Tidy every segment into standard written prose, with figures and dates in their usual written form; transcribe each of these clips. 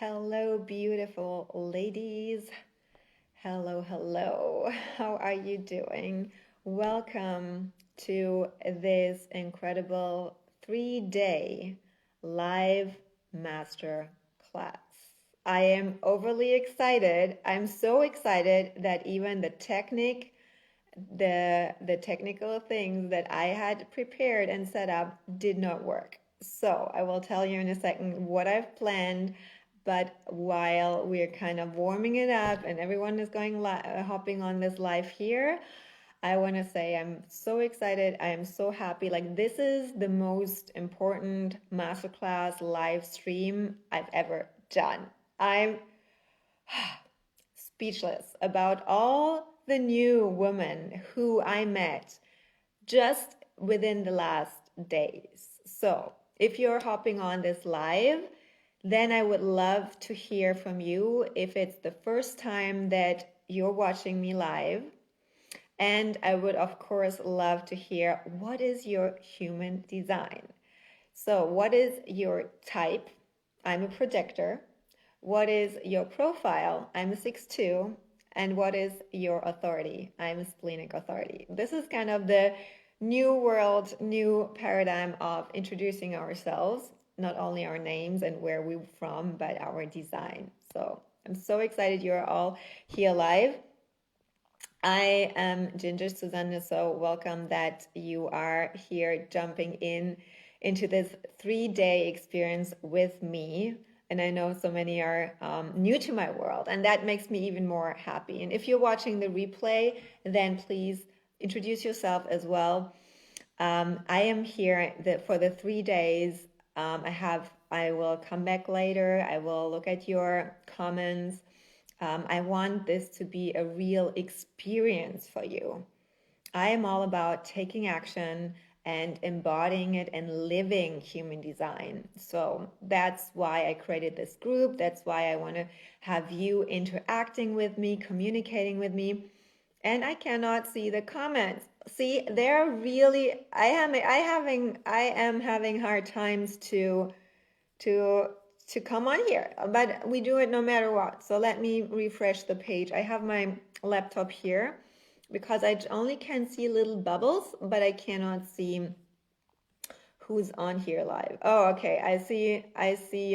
Hello, beautiful ladies. Hello, hello. How are you doing? Welcome to this incredible 3-day live master class. I am overly excited. I'm so excited that even the technical things that I had prepared and set up did not work. So I will tell you in a second what I've planned. But while we're kind of warming it up and everyone is hopping on this live here, I want to say I'm so excited. I am so happy. Like, this is the most important masterclass live stream I've ever done. I'm speechless about all the new women who I met just within the last days. So if you're hopping on this live, then I would love to hear from you if it's the first time that you're watching me live. And I would, of course, love to hear what is your human design. So what is your type? I'm a projector. What is your profile? I'm a 6'2". And what is your authority? I'm a splenic authority. This is kind of the new world, new paradigm of introducing ourselves, not only our names and where we're from, but our design. So I'm so excited you're all here live. I am Ginger Susanne, so welcome that you are here jumping into this 3-day experience with me. And I know so many are new to my world, and that makes me even more happy. And if you're watching the replay, then please introduce yourself as well. I am here for the 3 days. I will come back later. I will look at your comments. I want this to be a real experience for you. I am all about taking action and embodying it and living human design. So that's why I created this group. That's why I want to have you interacting with me, communicating with me. And I cannot see the comments. See, they're really, I am having hard times to come on here, but we do it no matter what. So let me refresh the page. I have my laptop here because I only can see little bubbles, but I cannot see who's on here live. Oh, okay. I see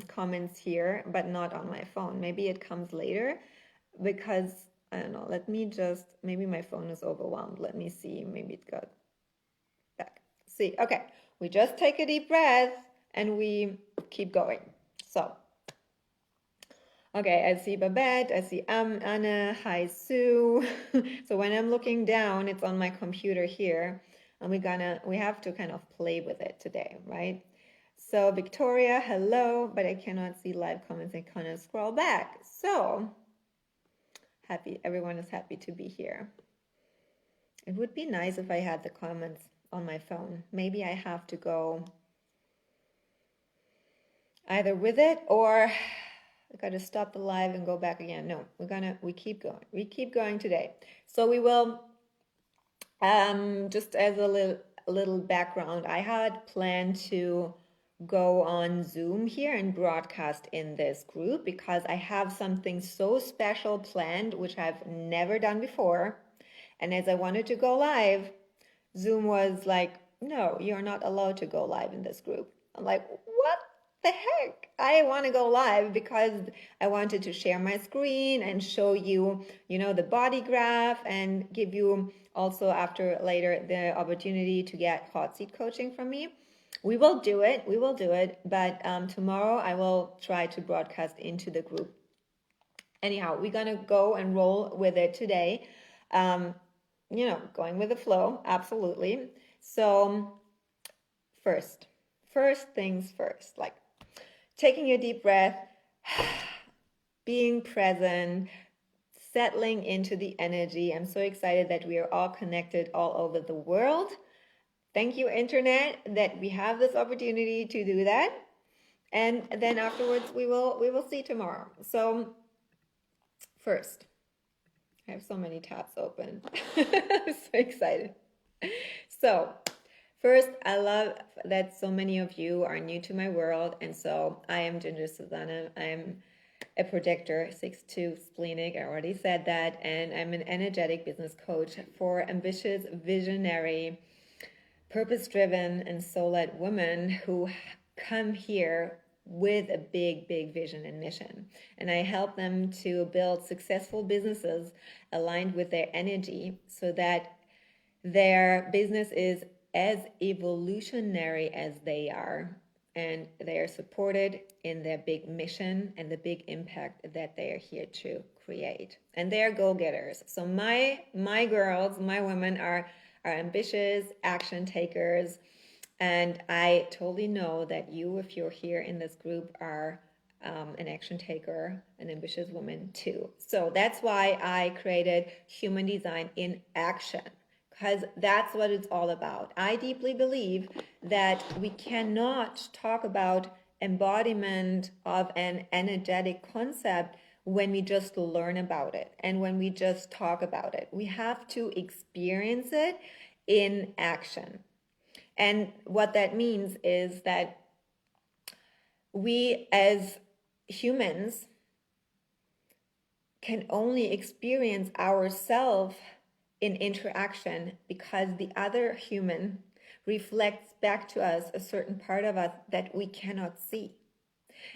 comments here, but not on my phone. Maybe it comes later because I don't know. Let me just, maybe my phone is overwhelmed. Let me see. Maybe it got back. See, okay. We just take a deep breath and we keep going. So, okay, I see Babette, I see Anna, hi Sue. So when I'm looking down, it's on my computer here, and we have to kind of play with it today, right? So Victoria, hello, but I cannot see live comments. I kind of scroll back. So happy, everyone is happy to be here. It would be nice if I had the comments on my phone. Maybe I have to go either with it or I got to stop the live and go back again. No, we keep going. We keep going today. So we will, just as a little background, I had planned to go on Zoom here and broadcast in this group because I have something so special planned, which I've never done before. And as I wanted to go live, Zoom was like, no, you're not allowed to go live in this group. I'm like, what the heck? I want to go live because I wanted to share my screen and show you, the body graph and give you also later the opportunity to get hot seat coaching from me. We will do it. But tomorrow I will try to broadcast into the group. Anyhow, we're going to go and roll with it today. Going with the flow. Absolutely. So first things first, like taking a deep breath, being present, settling into the energy. I'm so excited that we are all connected all over the world. Thank you, Internet, that we have this opportunity to do that. And then afterwards, we will see tomorrow. So first, I have so many tabs open. I'm so excited. So First, I love that so many of you are new to my world. And so I am Ginger Susanna. I'm a projector, 6'2", splenic. I already said that. And I'm an energetic business coach for ambitious, visionary, purpose-driven, and soul-led women who come here with a big, big vision and mission. And I help them to build successful businesses aligned with their energy so that their business is as evolutionary as they are, and they are supported in their big mission and the big impact that they are here to create. And they are go-getters. So my girls, my women are ambitious, action takers, and I totally know that you, if you're here in this group, are an action taker, an ambitious woman too. So that's why I created Human Design in Action, because that's what it's all about. I deeply believe that we cannot talk about embodiment of an energetic concept when we just learn about it and when we just talk about it. We have to experience it in action. And what that means is that we as humans can only experience ourselves in interaction because the other human reflects back to us a certain part of us that we cannot see.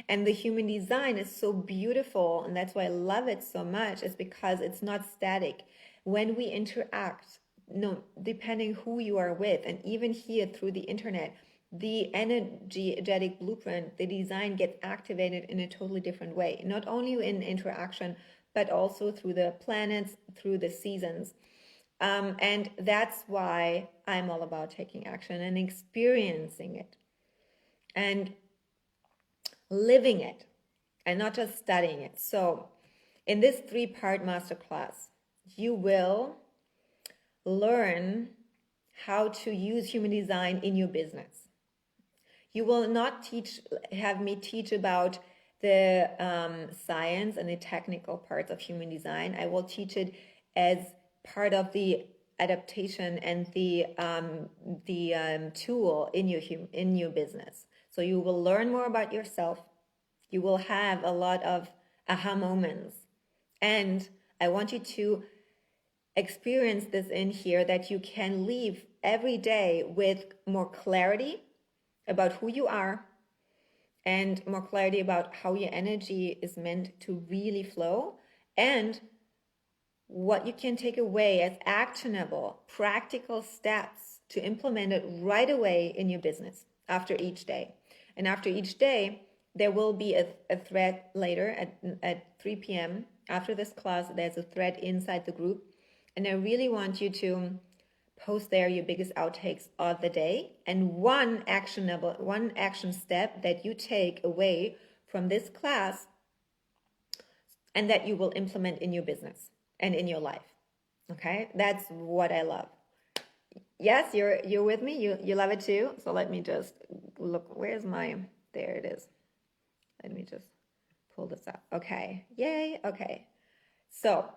And the human design is so beautiful, and that's why I love it so much, is because it's not static. When we interact, no, depending who you are with, and even here through the internet, the energetic blueprint, the design gets activated in a totally different way, not only in interaction, but also through the planets, through the seasons. And that's why I'm all about taking action and experiencing it and living it and not just studying it. So in this 3-part masterclass, you will learn how to use human design in your business. You will not have me teach about the science and the technical parts of human design. I will teach it as part of the adaptation and the tool in your business. So you will learn more about yourself. You will have a lot of aha moments. And I want you to experience this in here, that you can leave every day with more clarity about who you are and more clarity about how your energy is meant to really flow, and what you can take away as actionable, practical steps to implement it right away in your business after each day. And after each day, there will be a thread later at 3 p.m. After this class, there's a thread inside the group. And I really want you to post there your biggest outtakes of the day and one action step that you take away from this class and that you will implement in your business and in your life. Okay, that's what I love. Yes, you're with me. You love it too. So let me just look. Where's my? There it is. Let me just pull this up. Okay. Yay. Okay. So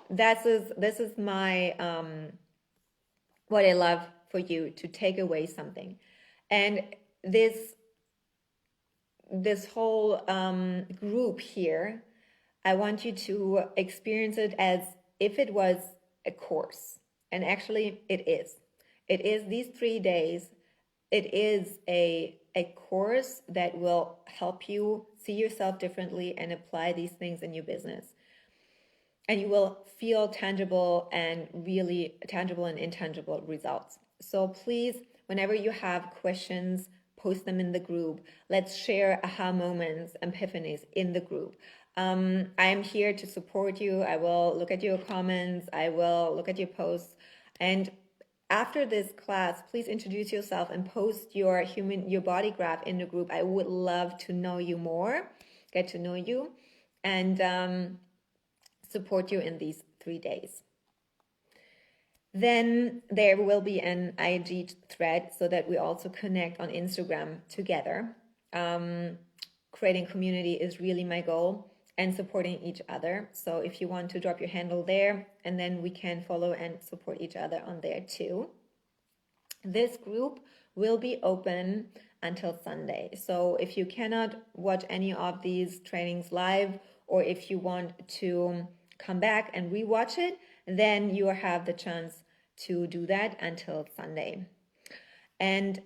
this is my what I love for you to take away something, and this whole group here, I want you to experience it as if it was a course. And actually it is. It is these 3 days. It is a course that will help you see yourself differently and apply these things in your business. And you will feel tangible and really tangible and intangible results. So please, whenever you have questions, post them in the group. Let's share aha moments, epiphanies in the group. I am here to support you. I will look at your comments. I will look at your posts. And after this class, please introduce yourself and post your body graph in the group. I would love to know you more, get to know you, and support you in these 3 days. Then there will be an IG thread so that we also connect on Instagram together. Creating community is really my goal, and supporting each other. So if you want to drop your handle there, and then we can follow and support each other on there too. This group will be open until Sunday. So if you cannot watch any of these trainings live, or if you want to come back and rewatch it, then you have the chance to do that until Sunday. And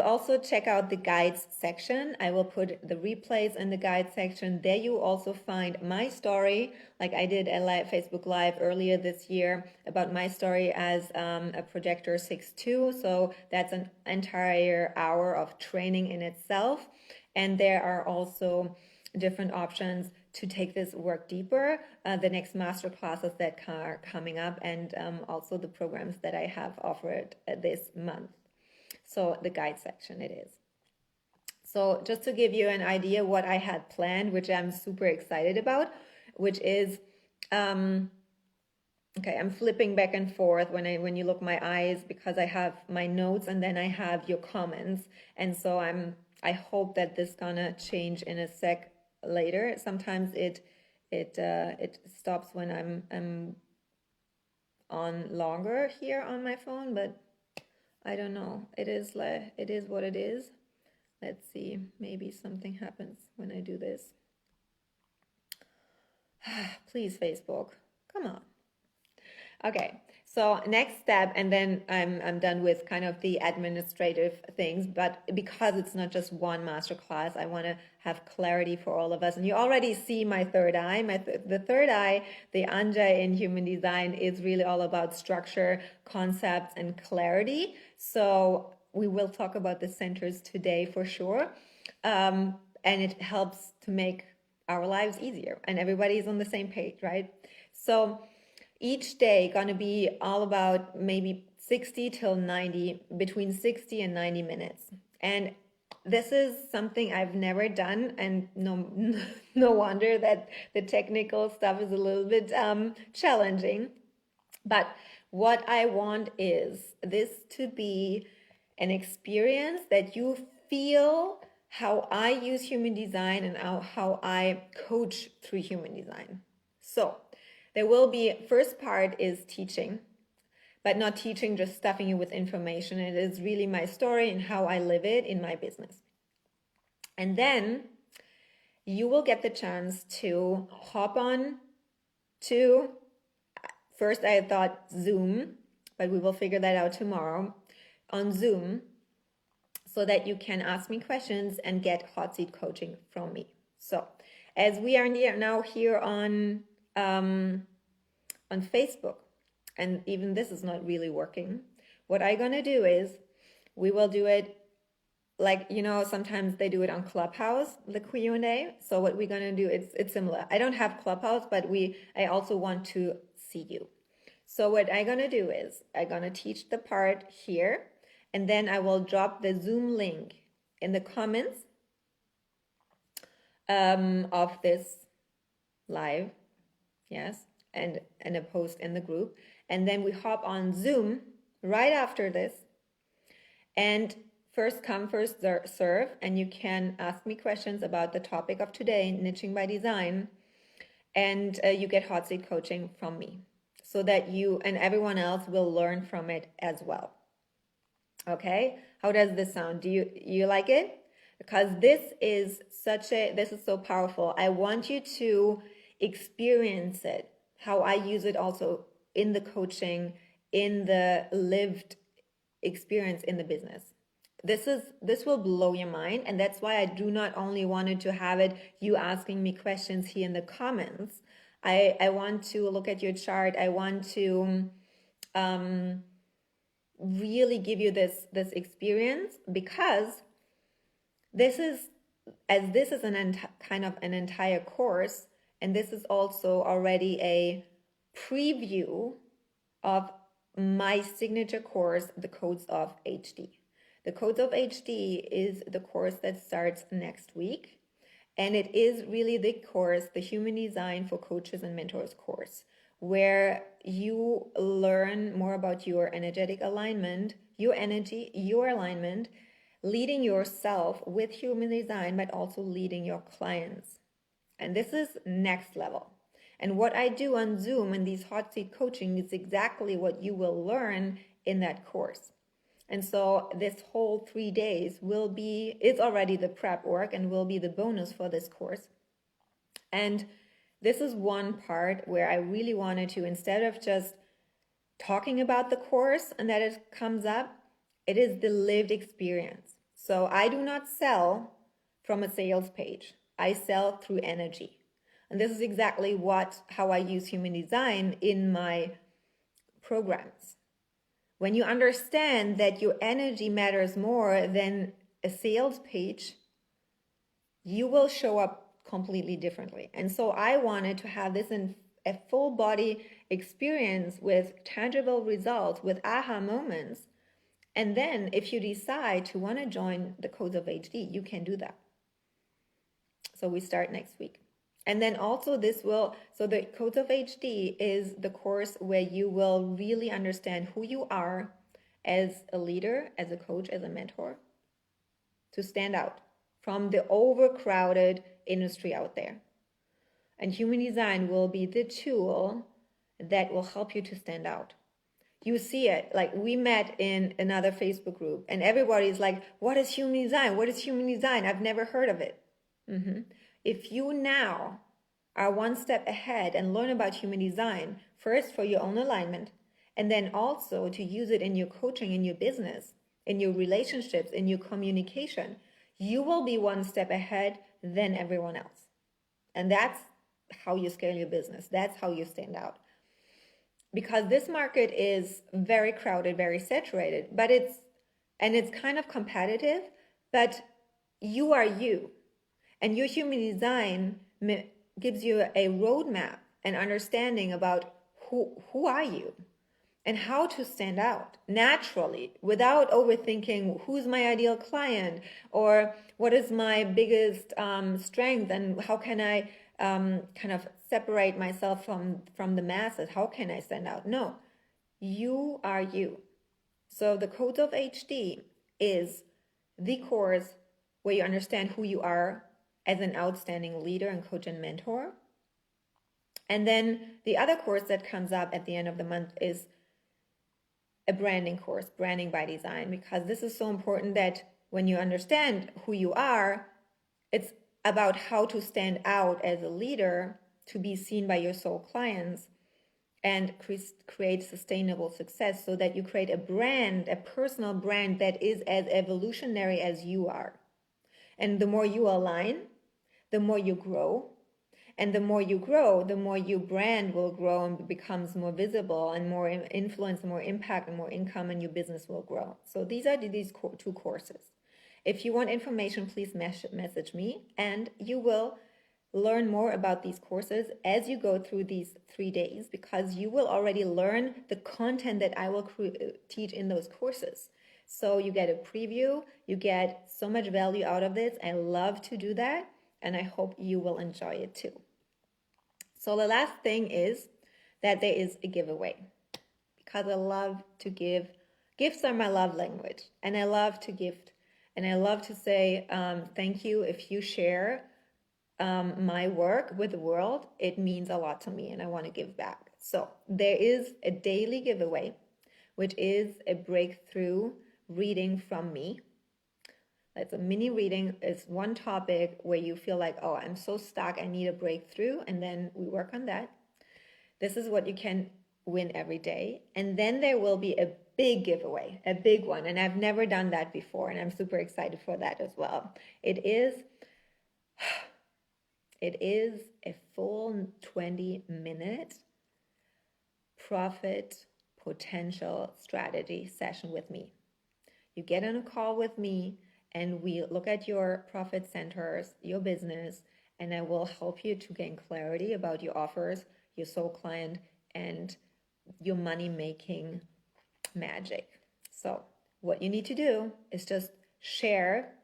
also check out the guides section. I will put the replays in the guide section. There you also find my story, like I did a Facebook Live earlier this year about my story as a projector 6'2". So that's an entire hour of training in itself. And there are also different options to take this work deeper, the next master classes that are coming up, and also the programs that I have offered this month. So the guide section it is. So just to give you an idea what I had planned, which I'm super excited about, which is, okay, I'm flipping back and forth when you look my eyes, because I have my notes and then I have your comments. And so I hope that this gonna change in a sec later. Sometimes it stops when I'm on longer here on my phone, but I don't know. It is what it is. Let's see. Maybe something happens when I do this. Please, Facebook. Come on. Okay. So next step, and then I'm done with kind of the administrative things, but because it's not just one masterclass, I want to have clarity for all of us. And you already see my third eye. The third eye, the Anjay in human design, is really all about structure, concepts, and clarity. So we will talk about the centers today for sure. And it helps to make our lives easier, and everybody's on the same page, right? So each day gonna be all about maybe 60 till 90, between 60 and 90 minutes. And this is something I've never done, and no wonder that the technical stuff is a little bit challenging. But what I want is this to be an experience that you feel how I use human design and how I coach through human design. So there will be, first part is teaching, but not teaching, just stuffing you with information. It is really my story and how I live it in my business. And then you will get the chance to hop on to, first I thought Zoom, but we will figure that out tomorrow, on Zoom, so that you can ask me questions and get hot seat coaching from me. So as we are now here on Facebook, and even this is not really working, what I'm gonna do is we will do it like, you know, sometimes they do it on Clubhouse, the Q&A. So what we're gonna do, it's similar. I don't have Clubhouse, but I also want to see you. So what I'm gonna do is I'm gonna teach the part here, and then I will drop the Zoom link in the comments of this live, yes, and a post in the group. And then we hop on Zoom right after this, and first come, first serve, and you can ask me questions about the topic of today, niching by design, and you get hot seat coaching from me, so that you and everyone else will learn from it as well. Okay, how does this sound? Do you like it? Because this is so powerful. I want you to experience it, how I use it also in the coaching, in the lived experience in the business. This will blow your mind, and that's why I do not only wanted to have it you asking me questions here in the comments. I want to look at your chart. I want to really give you this experience, because this is kind of an entire course, and this is also already a preview of my signature course, the Codes of HD. The Codes of HD is the course that starts next week, and it is really the course, the Human Design for Coaches and Mentors course, where you learn more about your energetic alignment, your energy, your alignment, leading yourself with human design, but also leading your clients. And this is next level. And what I do on Zoom and these hot seat coaching is exactly what you will learn in that course. And so this whole 3 days is already the prep work and will be the bonus for this course. And this is one part where I really wanted to, instead of just talking about the course and that it comes up, it is the lived experience. So I do not sell from a sales page. I sell through energy. And this is exactly how I use human design in my programs. When you understand that your energy matters more than a sales page, you will show up completely differently. And so I wanted to have this in a full body experience with tangible results, with aha moments. And then if you decide to want to join the Codes of HD, you can do that. So we start next week. And then also so the Codes of HD is the course where you will really understand who you are as a leader, as a coach, as a mentor, to stand out from the overcrowded industry out there. And human design will be the tool that will help you to stand out. You see it, like we met in another Facebook group and everybody's like, what is human design? What is human design? I've never heard of it. If you now are one step ahead and learn about human design, first for your own alignment, and then also to use it in your coaching, in your business, in your relationships, in your communication, you will be one step ahead than everyone else. And that's how you scale your business. That's how you stand out. Because this market is very crowded, very saturated, but it's kind of competitive, but you are you. And your human design gives you a roadmap and understanding about who are you and how to stand out naturally without overthinking who's my ideal client or what is my biggest strength and how can I kind of separate myself from the masses. How can I stand out? No, you are you. So the Codes of HD is the course where you understand who you are as an outstanding leader and coach and mentor. And then the other course that comes up at the end of the month is a branding course, Branding by Design, because this is so important that when you understand who you are, it's about how to stand out as a leader to be seen by your soul clients and create sustainable success so that you create a brand, a personal brand that is as evolutionary as you are. And the more you align, the more you grow. And the more you grow, the more your brand will grow and becomes more visible and more influence, more impact, and more income, and your business will grow. So these are these two courses. If you want information, please message me, and you will learn more about these courses as you go through these 3 days, because you will already learn the content that I will teach in those courses. So you get a preview, you get so much value out of this. I love to do that, and I hope you will enjoy it too. So the last thing is that there is a giveaway, because I love to give. Gifts are my love language, and I love to gift, and I love to say thank you if you share my work with the world. It means a lot to me, and I want to give back. So there is a daily giveaway, which is a breakthrough reading from me. It's a mini reading. It's one topic where you feel like, oh, I'm so stuck, I need a breakthrough, and then we work on that. This is what you can win every day. And then there will be a big giveaway, a big one, and I've never done that before, and I'm super excited for that as well. It is a full 20-minute profit potential strategy session with me. You get on a call with me, and we look at your profit centers, your business, and I will help you to gain clarity about your offers, your soul client, and your money-making magic. So what you need to do is just share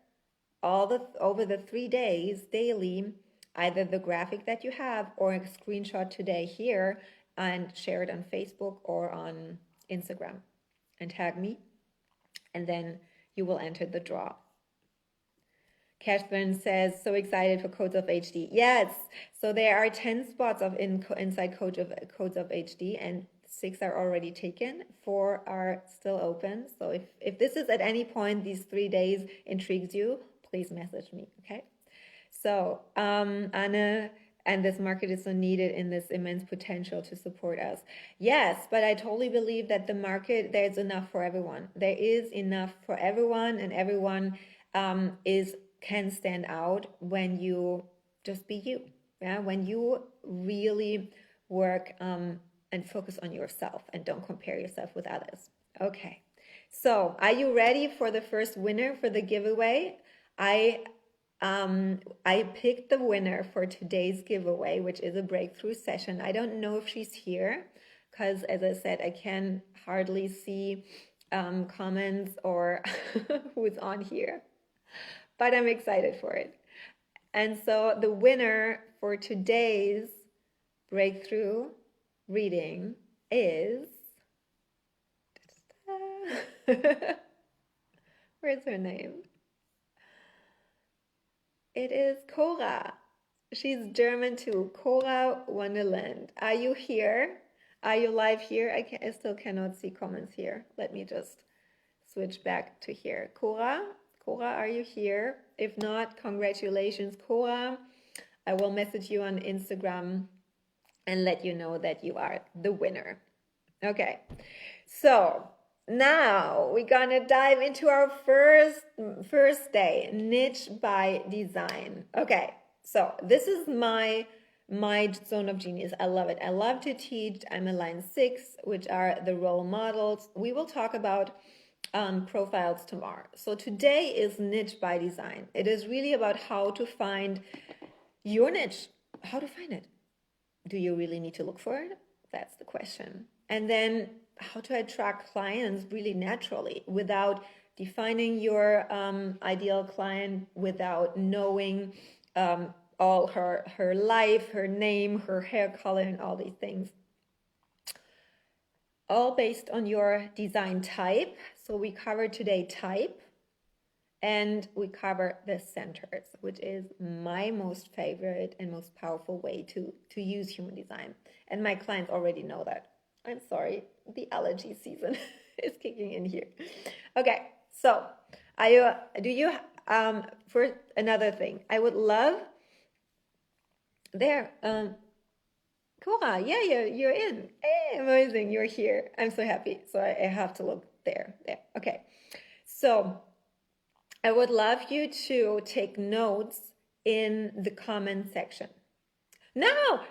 over the 3 days daily, either the graphic that you have or a screenshot today here, and share it on Facebook or on Instagram and tag me, and then you will enter the draw. Catherine says, so excited for Codes of HD. Yes, so there are 10 spots inside Codes of HD, and 6 are already taken, 4 are still open. So if this is at any point, these 3 days intrigues you, please message me, okay? So, Anna, and this market is so needed in this immense potential to support us. Yes, but I totally believe that the market, there's enough for everyone. There is enough for everyone, and everyone can stand out when you just be you. Yeah, when you really work and focus on yourself and don't compare yourself with others. Okay, so are you ready for the first winner for the giveaway? I picked the winner for today's giveaway, which is a breakthrough session. I don't know if she's here because, as I said, I can hardly see comments or who's on here, but I'm excited for it. And so the winner for today's breakthrough reading is... Where's her name? It is Cora. She's German too. Cora Wonderland. Are you here? Are you live here? I still cannot see comments here. Let me just switch back to here. Cora, are you here? If not, congratulations, Cora. I will message you on Instagram and let you know that you are the winner. Okay, so now we're gonna dive into our first day, niche by design. Okay, so this is my zone of genius. I love it. I love to teach. I'm a line 6, which are the role models. We will talk about profiles tomorrow. So today is niche by design. It is really about how to find your niche. How to find it. Do you really need to look for it? That's the question. And then how to attract clients really naturally without defining your ideal client, without knowing all her life, her name, her hair color, and all these things. All based on your design type. So we cover today type, and we cover the centers, which is my most favorite and most powerful way to use human design. And my clients already know that. I'm sorry, the allergy season is kicking in here. Okay, so for another thing, I would love there. Cora, yeah, you're in. Hey, amazing, you're here. I'm so happy. So I have to look there. Okay, so I would love you to take notes in the comment section. Now,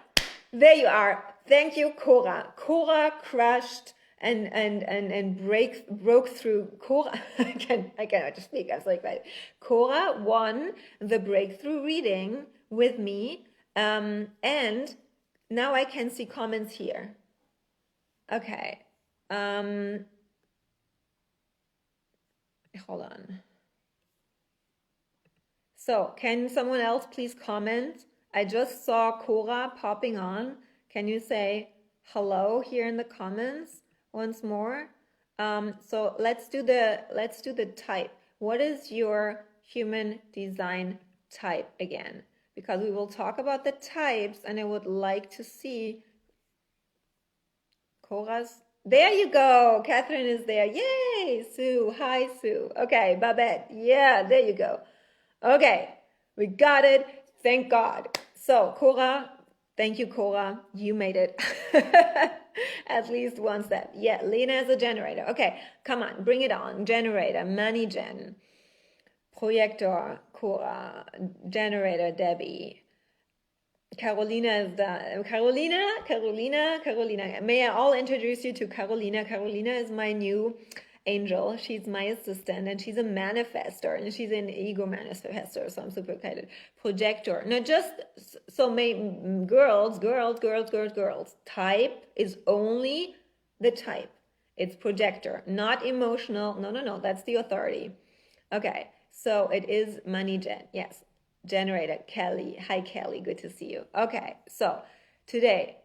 there you are. Thank you, Cora. Cora crushed and broke through. Cora, I cannot just speak. I was like that. Cora won the breakthrough reading with me, and now I can see comments here. Okay. Hold on. So can someone else please comment? I just saw Cora popping on. Can you say hello here in the comments once more? So let's do the type. What is your human design type again? Because we will talk about the types, and I would like to see Cora's. There you go. Catherine is there. Yay, Sue. Hi, Sue. Okay, Babette. Yeah, there you go. Okay, we got it. Thank God. So, Cora, thank you, Cora. You made it. At least one step. Yeah, Lena is a generator. Okay, come on, bring it on. Generator, money gen. Projector, Cora. Generator, Debbie. Carolina is the Carolina. May I all introduce you to Carolina? Carolina is my new angel. She's my assistant, and she's a manifestor, and she's an ego manifestor. So I'm super excited. Projector. Now, just so girls. Type is only the type. It's projector, not emotional. No. That's the authority. Okay. So it is money gen. Yes. Generator, Kelly. Hi, Kelly. Good to see you. Okay, so today,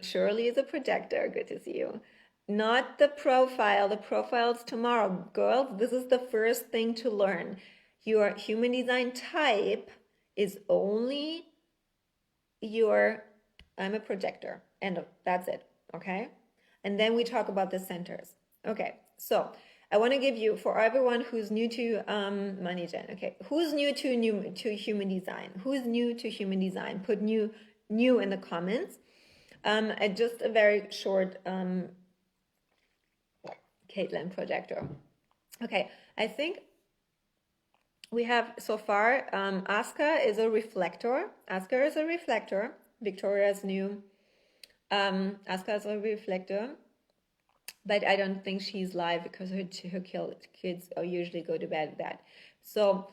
Shirley is a projector. Good to see you. Not the profile. The profile's tomorrow. Girls, this is the first thing to learn. Your human design type is only your I'm a projector, and that's it. Okay. And then we talk about the centers. Okay. So I want to give you, for everyone who's new to Money Gen. Okay. Who's new to human design? Who's new to human design? Put new in the comments. Just a very short Caitlin projector. Okay. I think we have so far, Aska is a reflector. Aska is a reflector. Victoria's new. Aska is a reflector. But I don't think she's live because her kids usually go to bed at that. So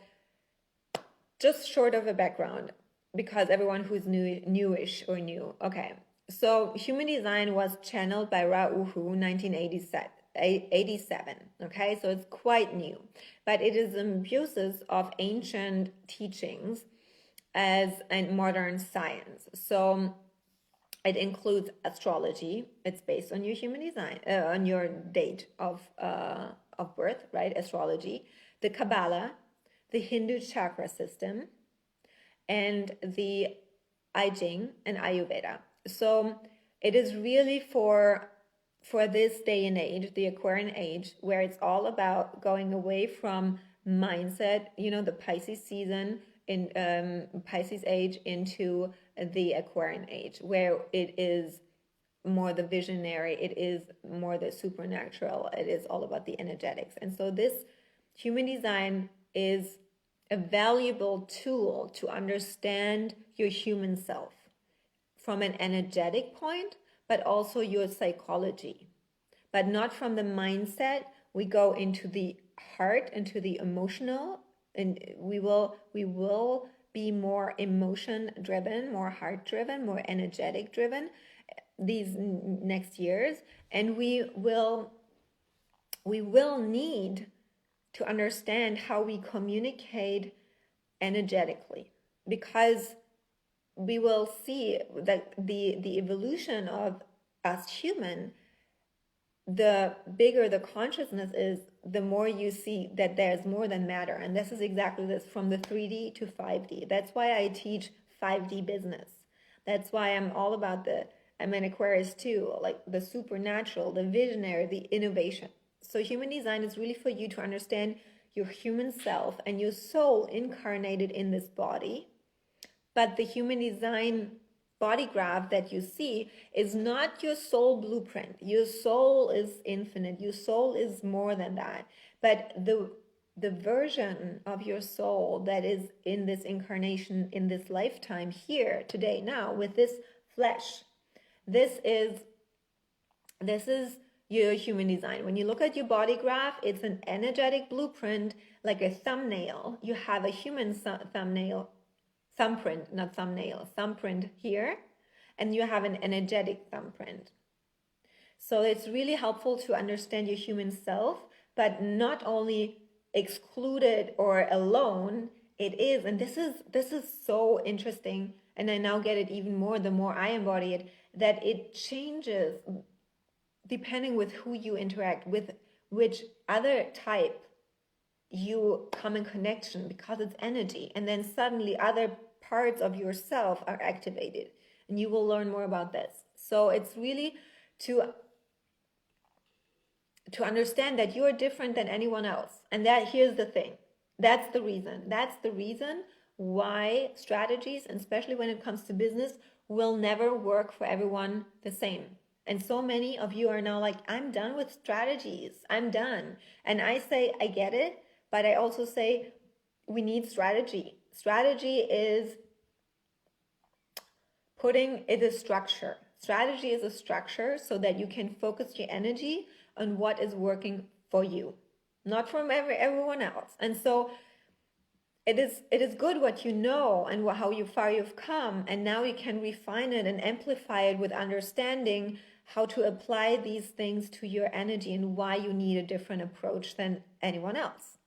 just short of a background, because everyone who's newish or new. Okay. So human design was channeled by Ra-Uhu 1987. Okay, so it's quite new, but it is abuses of ancient teachings and modern science. So it includes astrology. It's based on your human design, on your date of birth, right? Astrology, the Kabbalah, the Hindu chakra system, and the I Ching and Ayurveda. So it is really for this day and age, the Aquarian age, where it's all about going away from mindset, the Pisces season in Pisces age into the Aquarian age, where it is more the visionary, it is more the supernatural, it is all about the energetics. And so this human design is a valuable tool to understand your human self from an energetic point, but also your psychology, but not from the mindset. We go into the heart, into the emotional, and we will be more emotion driven, more heart driven, more energetic driven these next years. And we will need to understand how we communicate energetically, because we will see that the evolution of us human, the bigger the consciousness is, the more you see that there's more than matter. And this is exactly this, from the 3D to 5D. That's why I teach 5D business. That's why I'm all about I'm an Aquarius too, like the supernatural, the visionary, the innovation. So human design is really for you to understand your human self and your soul incarnated in this body. But the human design body graph that you see is not your soul blueprint. Your soul is infinite. Your soul is more than that. But the version of your soul that is in this incarnation, in this lifetime, here, today, now, with this flesh, this is your human design. When you look at your body graph, it's an energetic blueprint, like a thumbnail. You have a human thumbprint here, and you have an energetic thumbprint. So it's really helpful to understand your human self, but not only excluded or alone. It is, and this is so interesting, and I now get it even more the more I embody it, that it changes depending with who you interact with, which other type you come in connection, because it's energy, and then suddenly other parts of yourself are activated, and you will learn more about this. So it's really to understand that you're different than anyone else, and that here's the thing, that's the reason why strategies, and especially when it comes to business, will never work for everyone the same. And so many of you are now like, I'm done with strategies, I'm done. And I say, I get it, but I also say we need strategy. Strategy is putting it a structure. Strategy is a structure so that you can focus your energy on what is working for you, not from everyone else. And so it is good what you know and how far you've come, and now you can refine it and amplify it with understanding how to apply these things to your energy and why you need a different approach than anyone else.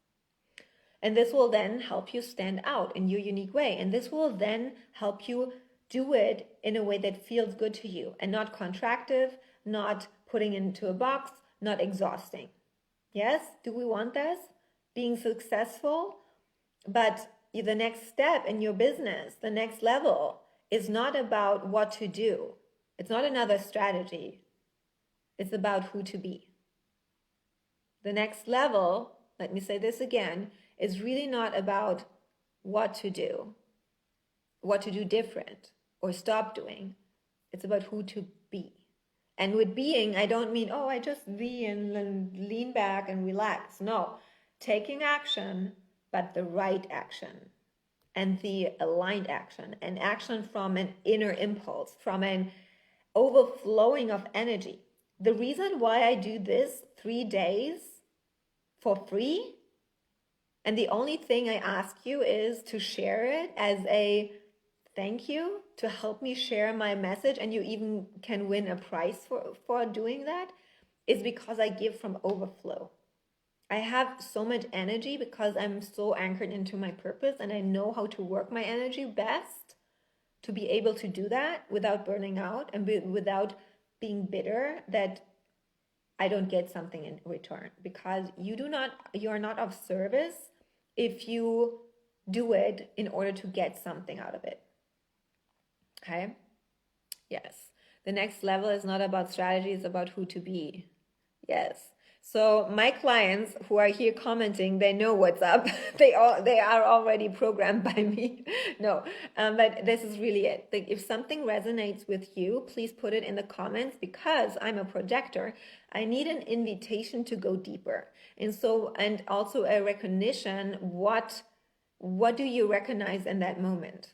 And this will then help you stand out in your unique way. And this will then help you do it in a way that feels good to you and not contractive, not putting into a box, not exhausting. Yes? Do we want this? Being successful, but the next step in your business, the next level, is not about what to do. It's not another strategy. It's about who to be. The next level, let me say this again, is really not about what to do different or stop doing. It's about who to be. And with being, I don't mean, oh, I just be and lean back and relax. No, taking action, but the right action and the aligned action, and action from an inner impulse, from an overflowing of energy. The reason why I do this 3 days for free, and the only thing I ask you is to share it as a thank you, to help me share my message, and you even can win a prize for doing that, is because I give from overflow. I have so much energy because I'm so anchored into my purpose, and I know how to work my energy best to be able to do that without burning out and without being bitter that I don't get something in return, because you are not of service if you do it in order to get something out of it. Okay? Yes. The next level is not about strategy, it's about who to be. Yes. So my clients who are here commenting, they know what's up. They are already programmed by me. No, but this is really it. Like, if something resonates with you, please put it in the comments, because I'm a projector. I need an invitation to go deeper. And also a recognition, what do you recognize in that moment?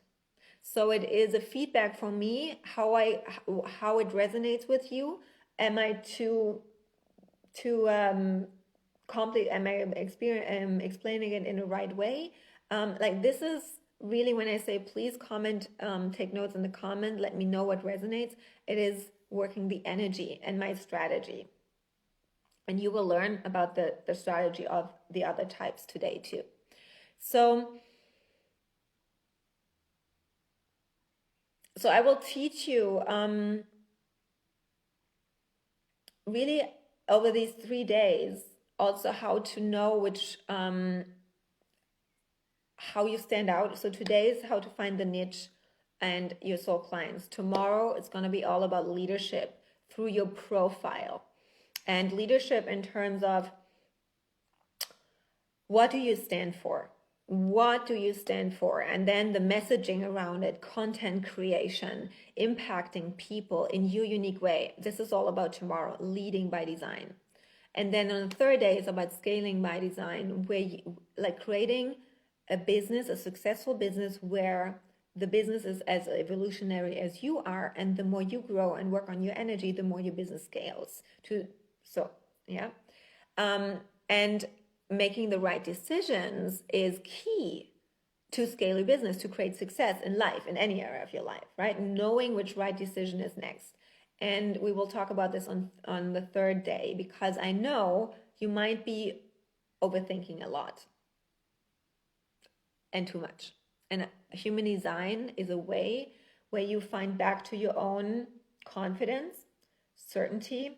So it is a feedback from me, how it resonates with you. Am I too complete? Am I explaining it in the right way? Like, this is really when I say please comment, take notes in the comment, let me know what resonates. It is working the energy and my strategy. And you will learn about the strategy of the other types today too. So I will teach you really over these 3 days also how to know which how you stand out. So today is how to find the niche and your soul clients. Tomorrow it's going to be all about leadership through your profile, and leadership in terms of what do you stand for? What do you stand for? And then the messaging around it, content creation, impacting people in your unique way. This is all about tomorrow, leading by design. And then on the third day is about scaling by design, where you, like, creating a business, a successful business where the business is as evolutionary as you are. And the more you grow and work on your energy, the more your business scales. And making the right decisions is key to scale your business, to create success in life, in any area of your life, right? Knowing which right decision is next. And we will talk about this on the third day, because I know you might be overthinking a lot and too much. And human design is a way where you find back to your own confidence, certainty,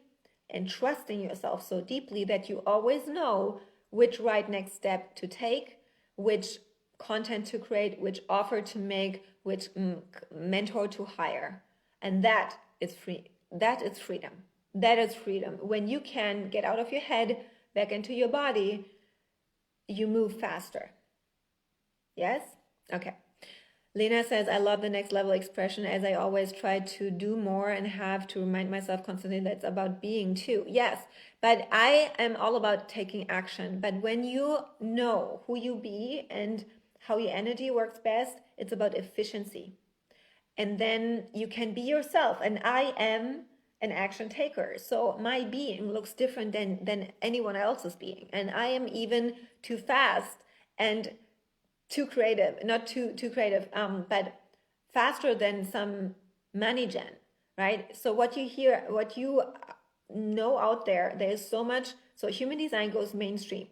and trusting yourself so deeply that you always know which right next step to take, which content to create, which offer to make, which mentor to hire. And that is free. That is freedom. That is freedom. When you can get out of your head, back into your body, you move faster. Yes? Okay. Lena says, I love the next level expression, as I always try to do more and have to remind myself constantly that it's about being too. Yes, but I am all about taking action. But when you know who you be and how your energy works best, it's about efficiency. And then you can be yourself. And I am an action taker. So my being looks different than anyone else's being. And I am even too fast and too creative, not too creative, but faster than some money gen, right? So what you hear, what you know out there, there's so much. So human design goes mainstream.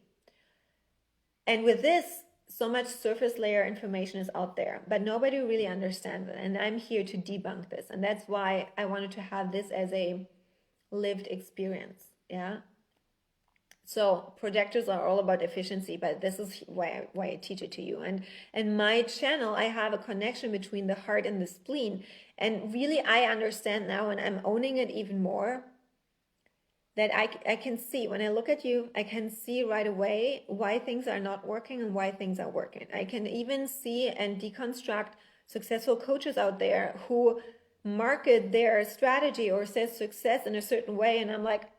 And with this, so much surface layer information is out there, but nobody really understands it. And I'm here to debunk this. And that's why I wanted to have this as a lived experience. Yeah. So projectors are all about efficiency, but this is why I teach it to you. And my channel, I have a connection between the heart and the spleen. And really, I understand now, and I'm owning it even more, that I can see, when I look at you, I can see right away why things are not working and why things are working. I can even see and deconstruct successful coaches out there who market their strategy or says success in a certain way. And I'm like,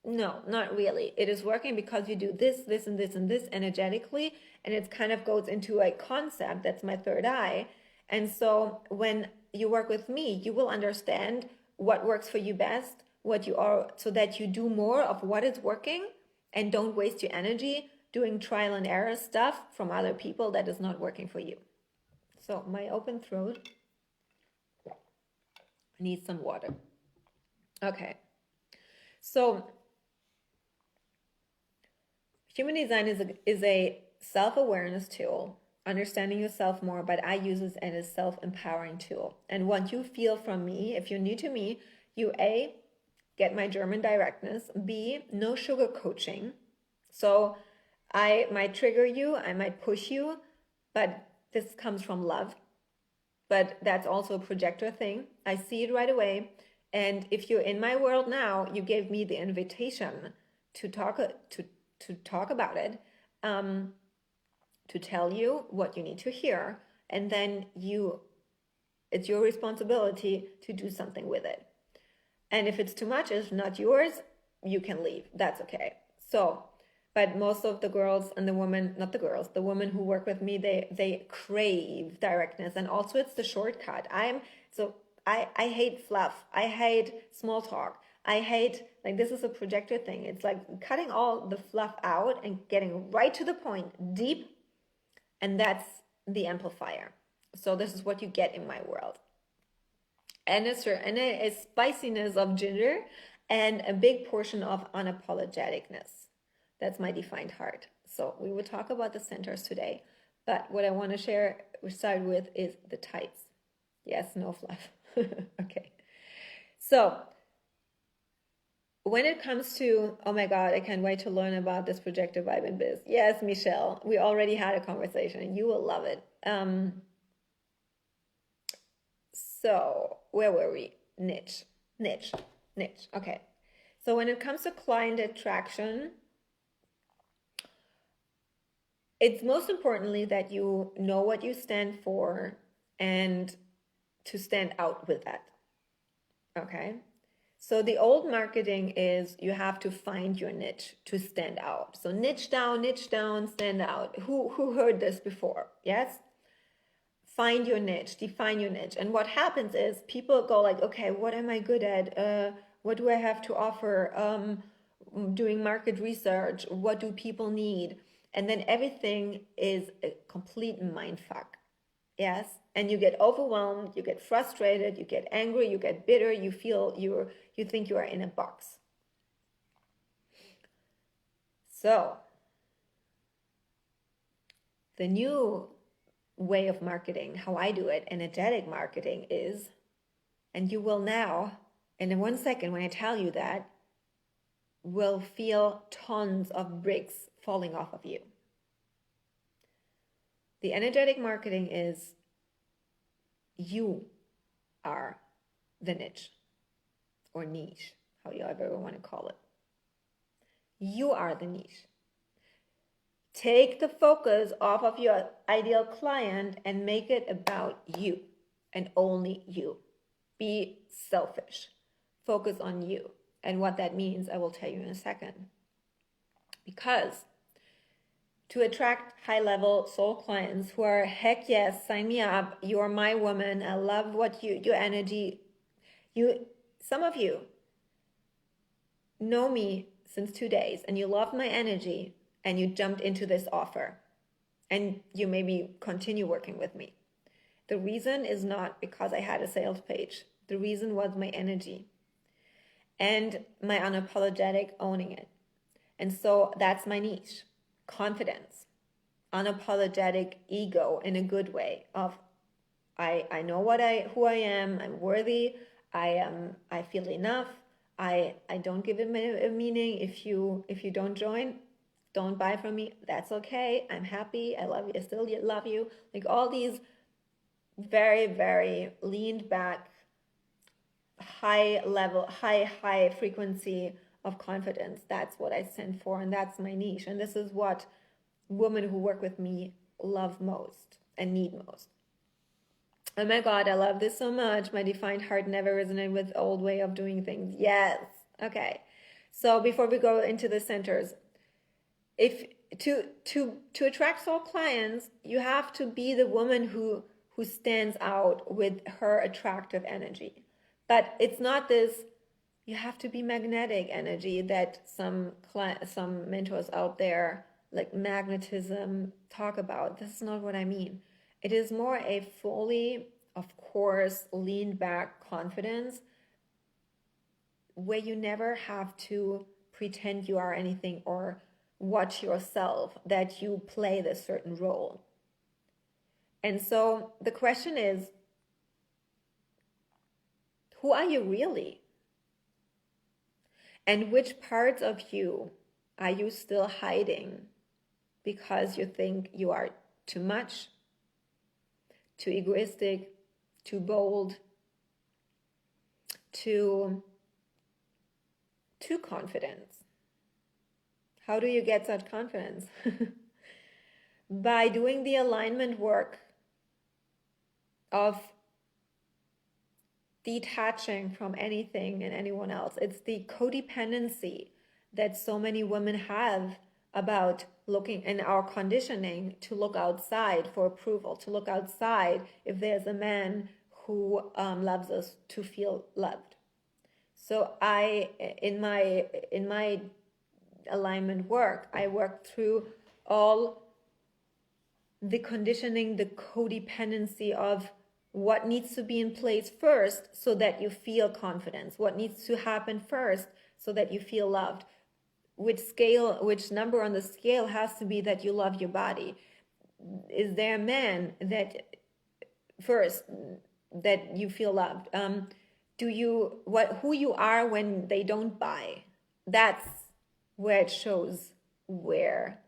no, not really. It is working because you do this, this, and this, and this energetically, and it kind of goes into a concept. That's my third eye. And so when you work with me, you will understand what works for you best, what you are, so that you do more of what is working and don't waste your energy doing trial and error stuff from other people that is not working for you. So my open throat needs some water. Okay. So human design is a self-awareness tool, understanding yourself more, but I use it as a self-empowering tool. And what you feel from me, if you're new to me, you A, get my German directness, B, no sugar coaching. So I might trigger you, I might push you, but this comes from love. But that's also a projector thing. I see it right away. And if you're in my world now, you gave me the invitation to talk about it, to tell you what you need to hear, and then it's your responsibility to do something with it. And if it's too much, it's not yours, you can leave. That's okay. So, but most of the girls and the women, not the girls, the women who work with me, they crave directness, and also it's the shortcut. I hate fluff. I hate small talk. I hate, like, this is a projector thing. It's like cutting all the fluff out and getting right to the point, deep, and that's the amplifier. So this is what you get in my world. And a spiciness of ginger and a big portion of unapologeticness. That's my defined heart. So we will talk about the centers today, but what I want to start with is the tights. Yes, no fluff. Okay. So when it comes to, oh my God, I can't wait to learn about this projector vibe in biz. Yes, Michelle, we already had a conversation and you will love it. So where were we? Niche. Okay. So when it comes to client attraction, it's most importantly that you know what you stand for and to stand out with that. Okay. So the old marketing is you have to find your niche to stand out. So niche down, stand out. Who heard this before? Yes? Find your niche, define your niche. And what happens is people go like, okay, what am I good at? What do I have to offer? Doing market research, what do people need? And then everything is a complete mindfuck. Yes? And you get overwhelmed, you get frustrated, you get angry, you get bitter, you feel you think you are in a box. So the new way of marketing, how I do it, energetic marketing is, and you will now, and in 1 second when I tell you that, will feel tons of bricks falling off of you. The energetic marketing is you are the niche or niche, however you want to call it. You are the niche. Take the focus off of your ideal client and make it about you and only you. Be selfish. Focus on you. And what that means, I will tell you in a second. Because to attract high-level soul clients who are, heck yes, sign me up, you're my woman, I love what your energy, some of you know me since 2 days and you love my energy and you jumped into this offer and you maybe continue working with me. The reason is not because I had a sales page. The reason was my energy and my unapologetic owning it. And so that's my niche. Confidence, unapologetic ego in a good way of I know who I am, I'm worthy, I feel enough, I don't give it a meaning. If you don't join, don't buy from me. That's okay. I'm happy. I love you. I still love you. Like all these very, very leaned back, high level, high frequency of confidence. That's what I stand for, and that's my niche. And this is what women who work with me love most and need most. Oh my God, I love this so much. My defined heart never resonated with old way of doing things. Yes. Okay. So before we go into the centers, if to attract soul clients, you have to be the woman who stands out with her attractive energy. But it's not this, you have to be magnetic energy that some mentors out there like magnetism talk about. This is not what I mean. It is more a fully, of course, leaned back confidence where you never have to pretend you are anything or watch yourself that you play this certain role. And so the question is, who are you really? And which parts of you are you still hiding because you think you are too much, too egoistic, too bold, too confident? How do you get such confidence? By doing the alignment work of detaching from anything and anyone else. It's the codependency that so many women have about looking in our conditioning to look outside for approval, to look outside if there's a man who loves us to feel loved. So in my alignment work, I work through all the conditioning, the codependency of what needs to be in place first so that you feel confidence, what needs to happen first so that you feel loved, which number on the scale has to be that you love your body. Is there a man that first that you feel loved? Who you are when they don't buy? That's where it shows where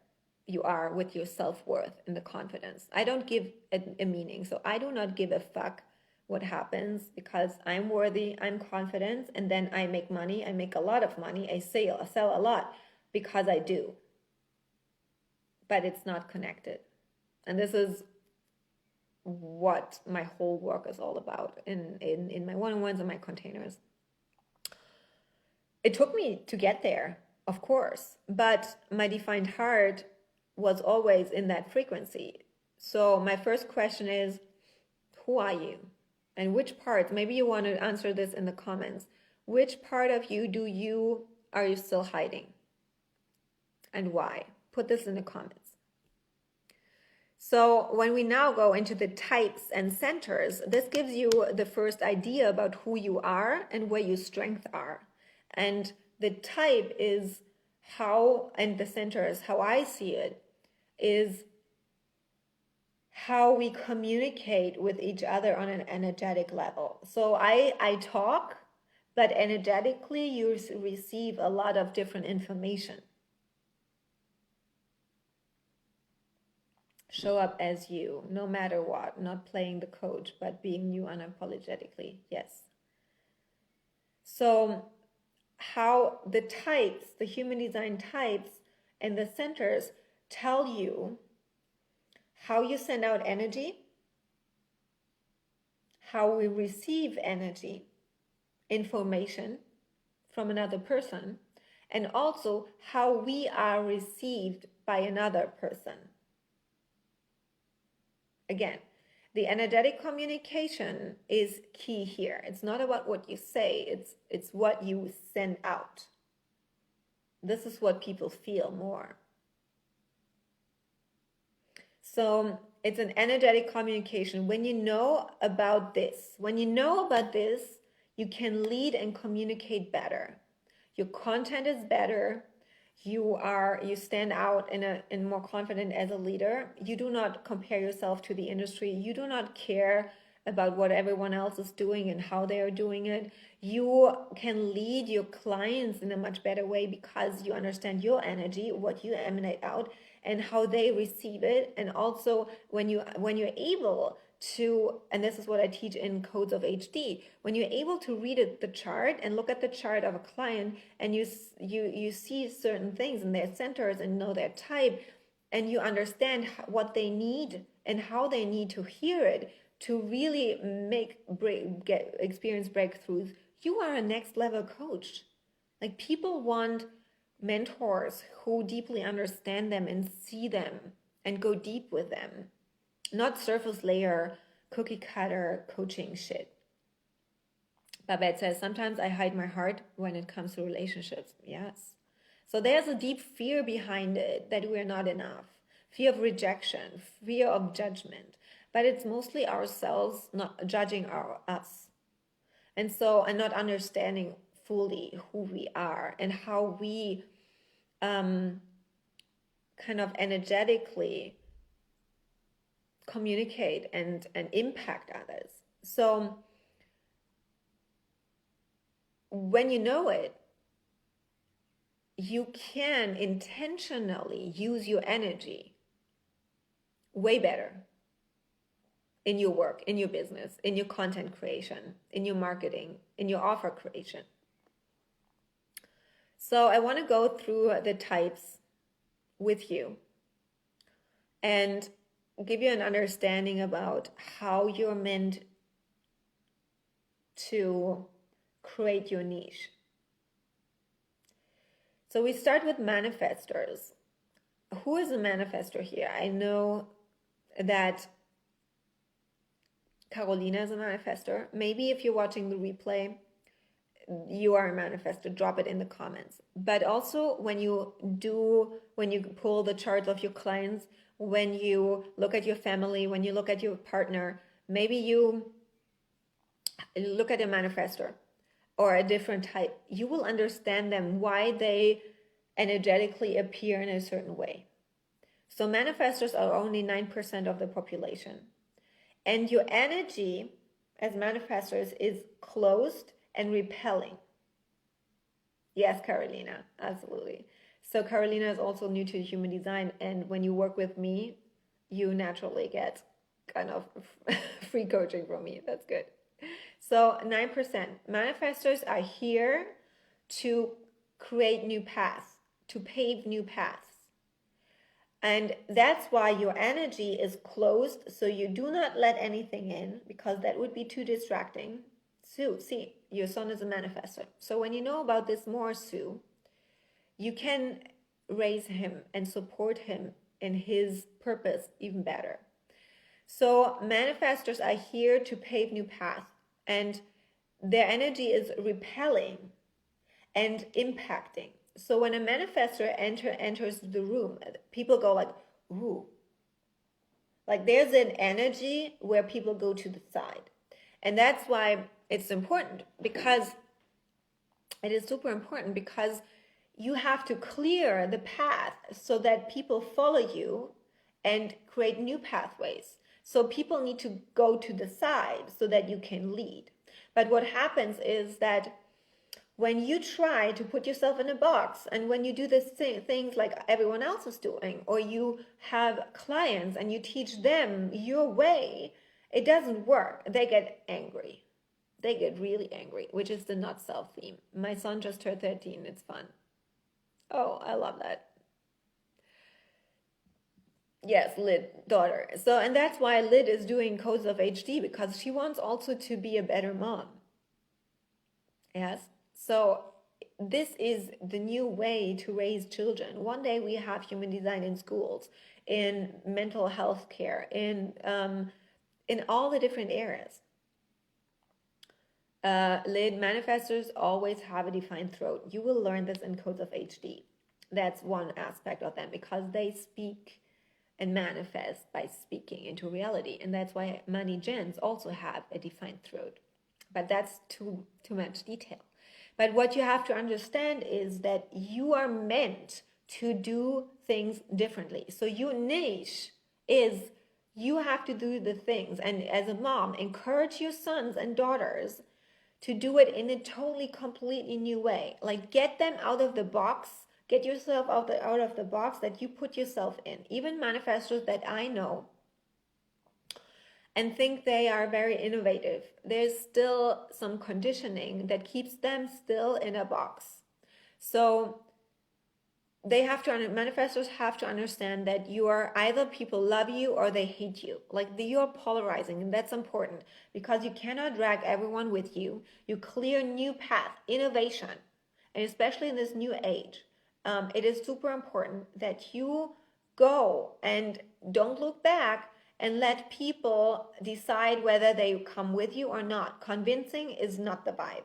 you are with your self-worth and the confidence. I don't give a meaning. So I do not give a fuck what happens because I'm worthy, I'm confident, and then I make money. I make a lot of money. I sell a lot because I do. But it's not connected. And this is what my whole work is all about in my one-on-ones and my containers. It took me to get there, of course, but my defined heart was always in that frequency. So my first question is, who are you? And which parts, maybe you want to answer this in the comments, which part of you are you still hiding? And why? Put this in the comments. So when we now go into the types and centers, this gives you the first idea about who you are and where your strengths are. And the type is how, and the centers, how I see it, is how we communicate with each other on an energetic level. So I talk, but energetically you receive a lot of different information. Show up as you, no matter what, not playing the coach, but being you unapologetically. Yes. So how the types, the human design types and the centers tell you how you send out energy, how we receive energy, information from another person, and also how we are received by another person. Again, the energetic communication is key here. It's not about what you say, it's what you send out. This is what people feel more. So it's an energetic communication. When you know about this, you can lead and communicate better. Your content is better. You stand out and more confident as a leader. You do not compare yourself to the industry. You do not care about what everyone else is doing and how they are doing it. You can lead your clients in a much better way because you understand your energy, what you emanate out, and how they receive it. And also when you're able to, and this is what I teach in Codes of HD, when you're able to read the chart and look at the chart of a client, and you see certain things in their centers and know their type, and you understand what they need and how they need to hear it to really experience breakthroughs, you are a next level coach. Like, people want mentors who deeply understand them and see them and go deep with them, not surface layer cookie cutter coaching shit. Babette says, sometimes I hide my heart when it comes to relationships. Yes. So there's a deep fear behind it that we're not enough. Fear of rejection, fear of judgment. But it's mostly ourselves not judging us. And not understanding fully who we are and how we kind of energetically communicate and impact others. So when you know it, you can intentionally use your energy way better in your work, in your business, in your content creation, in your marketing, in your offer creation. So I want to go through the types with you and give you an understanding about how you're meant to create your niche. So we start with manifestors. Who is a manifestor here? I know that Carolina is a manifestor. Maybe if you're watching the replay, you are a manifestor. Drop it in the comments. But also when you pull the charts of your clients, when you look at your family, when you look at your partner, maybe you look at a manifestor or a different type, you will understand them, why they energetically appear in a certain way. So manifestors are only 9% of the population. And your energy as manifestors is closed and repelling. Yes, Carolina, absolutely. So Carolina is also new to human design. And when you work with me, you naturally get kind of free coaching from me. That's good. So 9%. Manifestors are here to create new paths, to pave new paths. And that's why your energy is closed, so you do not let anything in, because that would be too distracting. Sue, see, your son is a manifestor. So when you know about this more, Sue, you can raise him and support him in his purpose even better. So manifestors are here to pave new paths, and their energy is repelling and impacting. So when a manifestor enters the room, people go like, ooh. Like, there's an energy where people go to the side. And that's why it's important, because it is super important, because you have to clear the path so that people follow you and create new pathways. So people need to go to the side so that you can lead. But what happens is that when you try to put yourself in a box, and when you do the same things like everyone else is doing, or you have clients and you teach them your way, it doesn't work. They get angry. They get really angry, which is the not self theme. My son just turned 13. It's fun. Oh, I love that. Yes, Lid, daughter. So, and that's why Lid is doing Codes of HD, because she wants also to be a better mom. Yes. So this is the new way to raise children. One day we have human design in schools, in mental health care, in all the different areas. Lid, manifestors always have a defined throat. You will learn this in Codes of HD. That's one aspect of them, because they speak and manifest by speaking into reality. And that's why money gens also have a defined throat. But that's too much detail. But what you have to understand is that you are meant to do things differently. So your niche is You have to do the things. And as a mom, encourage your sons and daughters to do it in a totally, completely new way. Like, get them out of the box. Get yourself out of the box that you put yourself in. Even manifestors that I know and think they are very innovative, there's still some conditioning that keeps them still in a box. So manifestors have to understand that you are either people love you or they hate you. Like, you're polarizing, and that's important because you cannot drag everyone with you. You clear new path, innovation, and especially in this new age, it is super important that you go and don't look back and let people decide whether they come with you or not. Convincing is not the vibe.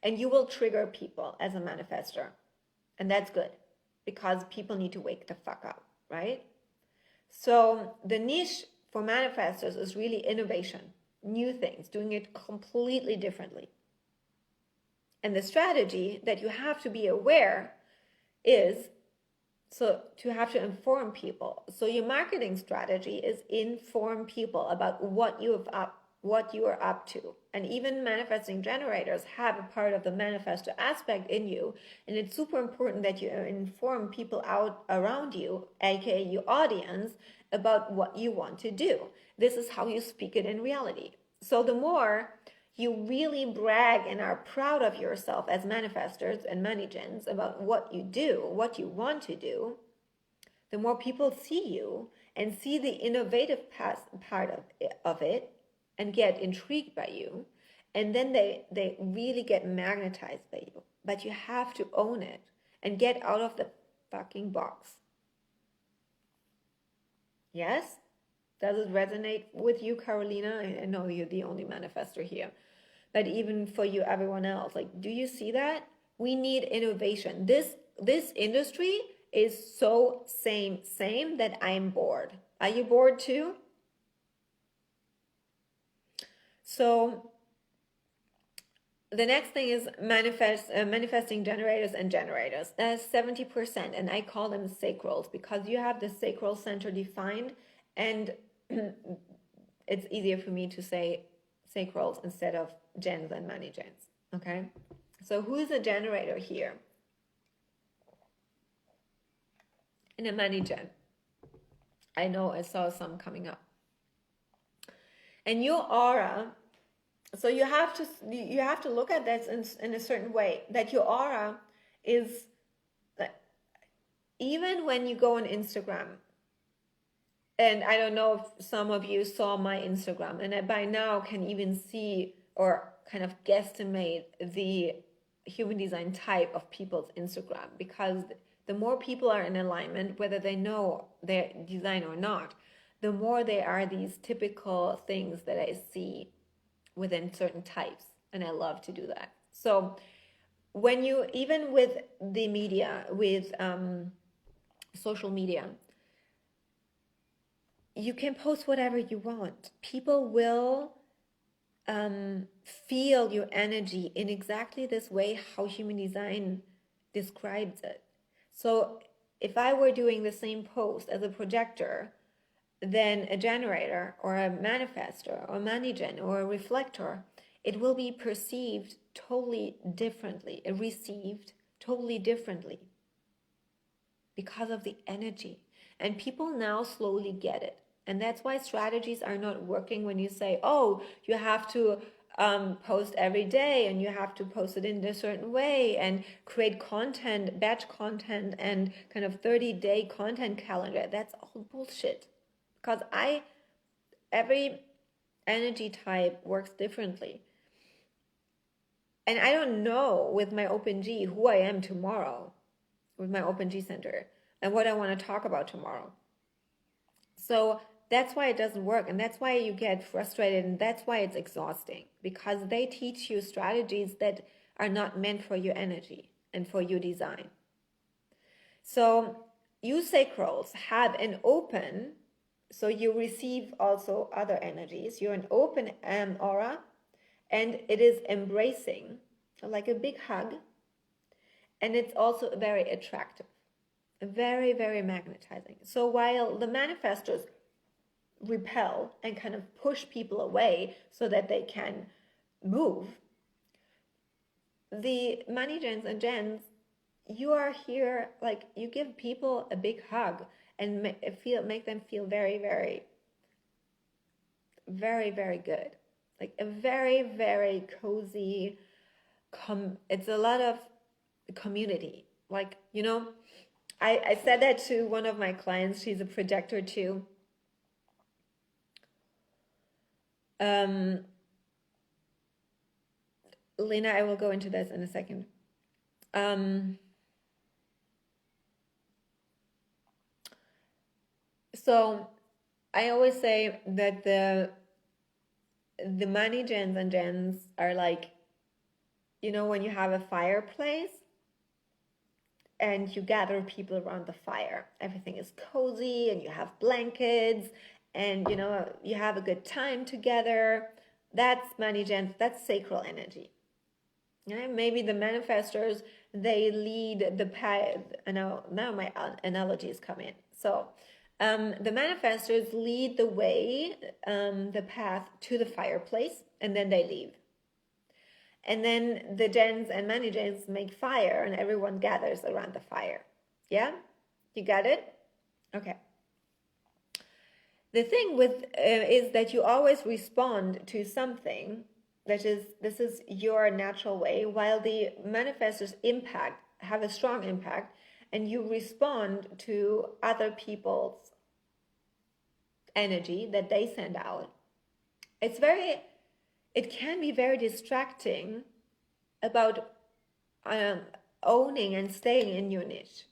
And you will trigger people as a manifestor. And that's good because people need to wake the fuck up, right? So the niche for manifestors is really innovation, new things, doing it completely differently. And the strategy that you have to be aware is to have to inform people. So your marketing strategy is inform people about what you are up to. And even manifesting generators have a part of the manifestor aspect in you. And it's super important that you inform people out around you, aka your audience, about what you want to do. This is how you speak it in reality. So the more you really brag and are proud of yourself as manifestors and moneygens about what you do, what you want to do, the more people see you and see the innovative part of it and get intrigued by you. And then they really get magnetized by you. But you have to own it and get out of the fucking box. Yes? Does it resonate with you, Carolina? I know you're the only manifestor here. But even for you, everyone else, like, do you see that? We need innovation. This industry is so same that I'm bored. Are you bored too? So the next thing is manifesting generators and generators. That's 70%, and I call them sacrals because you have the sacral center defined, and it's easier for me to say sacrals instead of gens and money gens. Okay, so who is a generator here? In a money gen. I know I saw some coming up. And your aura, so you have to look at this in a certain way, that your aura is, even when you go on Instagram, and I don't know if some of you saw my Instagram, and I by now can even see or kind of guesstimate the human design type of people's Instagram, because the more people are in alignment, whether they know their design or not, the more they are these typical things that I see within certain types. And I love to do that. So when you, even with the media, with social media, you can post whatever you want. People will feel your energy in exactly this way how human design describes it. So if I were doing the same post as a projector, then a generator or a manifestor or manigen or a reflector, it will be perceived totally differently, received totally differently because of the energy. And people now slowly get it. And that's why strategies are not working when you say, oh, you have to post every day and you have to post it in a certain way and create content, batch content, and kind of 30-day content calendar. That's all bullshit. Because every energy type works differently. And I don't know with my OpenG who I am tomorrow with my OpenG Center and what I want to talk about tomorrow. So that's why it doesn't work, and that's why you get frustrated, and that's why it's exhausting, because they teach you strategies that are not meant for your energy and for your design. So you sacrals have an open, so you receive also other energies. You're an open aura, and it is embracing, like a big hug, and it's also very attractive, very, very magnetizing. So while the manifestors repel and kind of push people away so that they can move. The money gens and gens, you are here, like, you give people a big hug and make them feel very, very, very, very good. Like a very, very cozy, it's a lot of community. Like, you know, I said that to one of my clients. She's a projector too. Lena, I will go into this in a second. So I always say that the money gens and gens are like, you know, when you have a fireplace and you gather people around the fire, everything is cozy and you have blankets and, you know, you have a good time together. That's money gens, that's sacral energy. Yeah, maybe the manifestors, they lead the path. Now my analogies come in. So the manifestors lead the way, the path to the fireplace, and then they leave. And then the gens and money gens make fire, and everyone gathers around the fire. Yeah? You got it? Okay. The thing with is that you always respond to something. This is your natural way, while the manifestors have a strong impact, and you respond to other people's energy that they send out. It can be very distracting about owning and staying in your niche.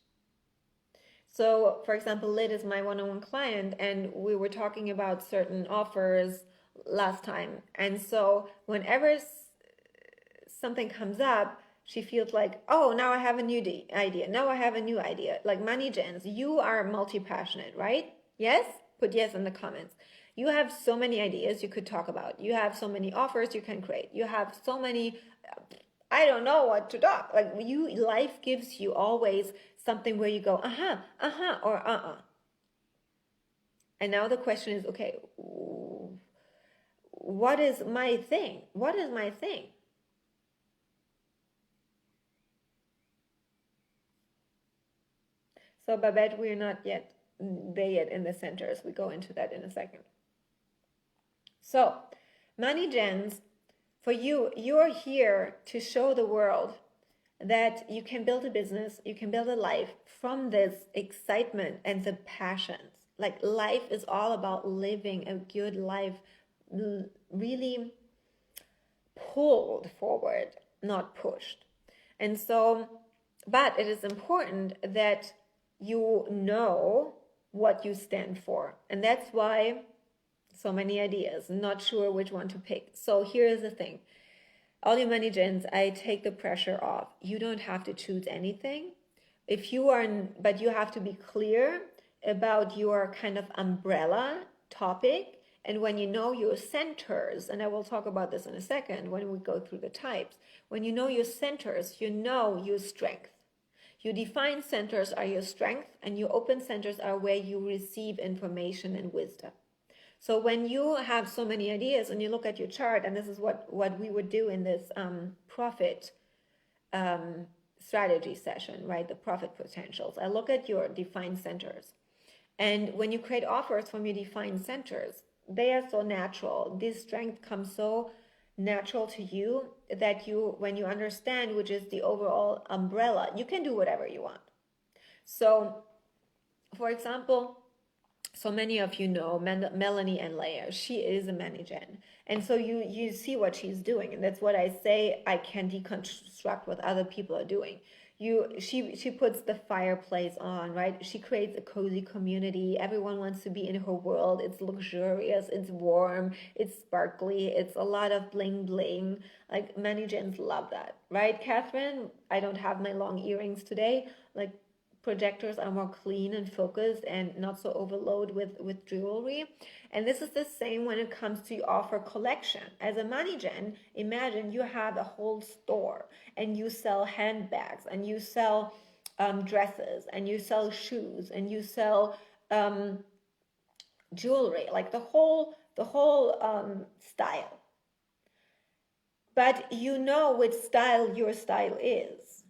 So, for example, Lid is my one-on-one client, and we were talking about certain offers last time. And so whenever something comes up, she feels like, oh, now I have a new idea. Now I have a new idea. Like money gens, you are multi-passionate, right? Yes? Put yes in the comments. You have so many ideas you could talk about. You have so many offers you can create. You have so many, I don't know what to talk. Like life gives you always something where you go, or And now the question is, okay, what is my thing? What is my thing? So Babette, we're not yet there yet in the centers. We go into that in a second. So money gens, for you, you're here to show the world that you can build a business, you can build a life from this excitement and the passions. Like life is all about living a good life, really pulled forward, not pushed. And so, but it is important that you know what you stand for. And that's why so many ideas, not sure which one to pick. So here is the thing. All you money gens, I take the pressure off. You don't have to choose anything. But you have to be clear about your kind of umbrella topic. And when you know your centers, and I will talk about this in a second when we go through the types, when you know your centers, you know your strength. Your defined centers are your strength, and your open centers are where you receive information and wisdom. So when you have so many ideas and you look at your chart, and this is what we would do in this profit strategy session, right? The profit potentials. I look at your defined centers. And when you create offers from your defined centers, they are so natural. This strength comes so natural to you that when you understand, which is the overall umbrella, you can do whatever you want. So, for example, so many of you know Melanie and Leia. She is a money gen. And so you see what she's doing. And that's what I say I can deconstruct what other people are doing. She puts the fireplace on, right? She creates a cozy community. Everyone wants to be in her world. It's luxurious, it's warm, it's sparkly, it's a lot of bling bling. Like many gens love that, right, Catherine? I don't have my long earrings today. Like projectors are more clean and focused and not so overload with jewelry. And this is the same when it comes to offer collection. As a money gen, imagine you have a whole store and you sell handbags and you sell dresses and you sell shoes and you sell jewelry, like the whole style. But you know which style your style is.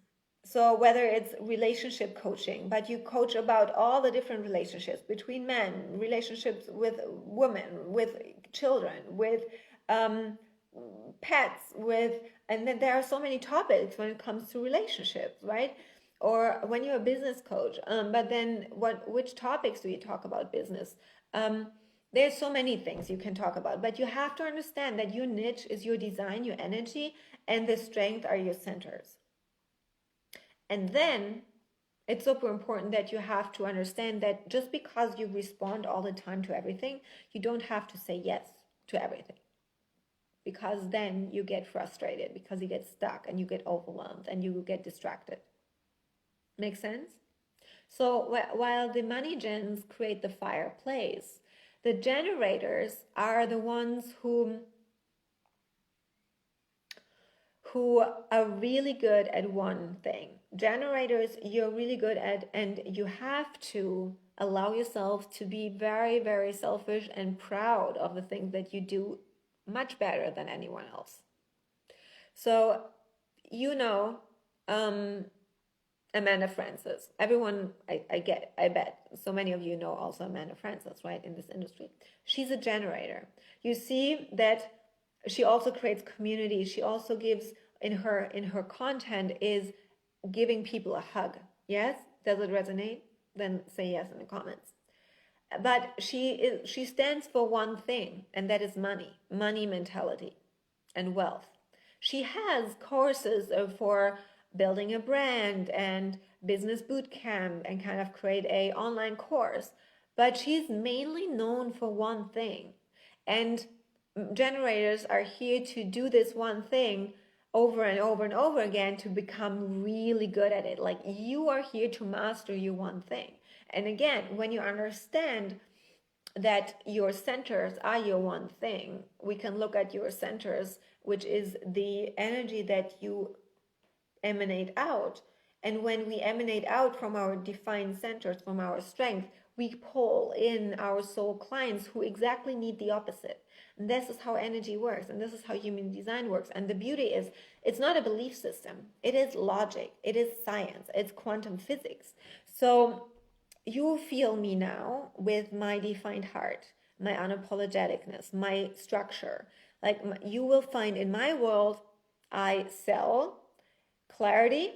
So whether it's relationship coaching, but you coach about all the different relationships between men, relationships with women, with children, with um, pets, with, and then there are so many topics when it comes to relationships, right? Or when you're a business coach, but then which topics do you talk about business? There's so many things you can talk about, but you have to understand that your niche is your design, your energy, and the strength are your centers. And then it's super important that you have to understand that just because you respond all the time to everything, you don't have to say yes to everything. Because then you get frustrated, because you get stuck and you get overwhelmed and you get distracted. Make sense? So while the money gens create the fireplace, the generators are the ones who are really good at one thing. Generators, you're really good at, and you have to allow yourself to be very, very selfish and proud of the things that you do much better than anyone else. So, you know, Amanda Frances. Everyone, I bet, so many of you know also Amanda Frances, right, in this industry. She's a generator. You see that she also creates community. She also gives, in her content, is giving people a hug. Yes? Does it resonate? Then say yes in the comments. But she stands for one thing, and that is money mentality, and wealth. She has courses for building a brand and business boot camp and kind of create a online course, but she's mainly known for one thing. And generators are here to do this one thing over and over and over again to become really good at it. Like, you are here to master your one thing. And again, when you understand that your centers are your one thing, we can look at your centers, which is the energy that you emanate out. And when we emanate out from our defined centers, from our strength, we pull in our soul clients who exactly need the opposite. And this is how energy works, and this is how human design works. And the beauty is, it's not a belief system, it is logic, it is science, it's quantum physics. So you feel me now with my defined heart, my unapologeticness, my structure. Like, you will find in my world, I sell clarity,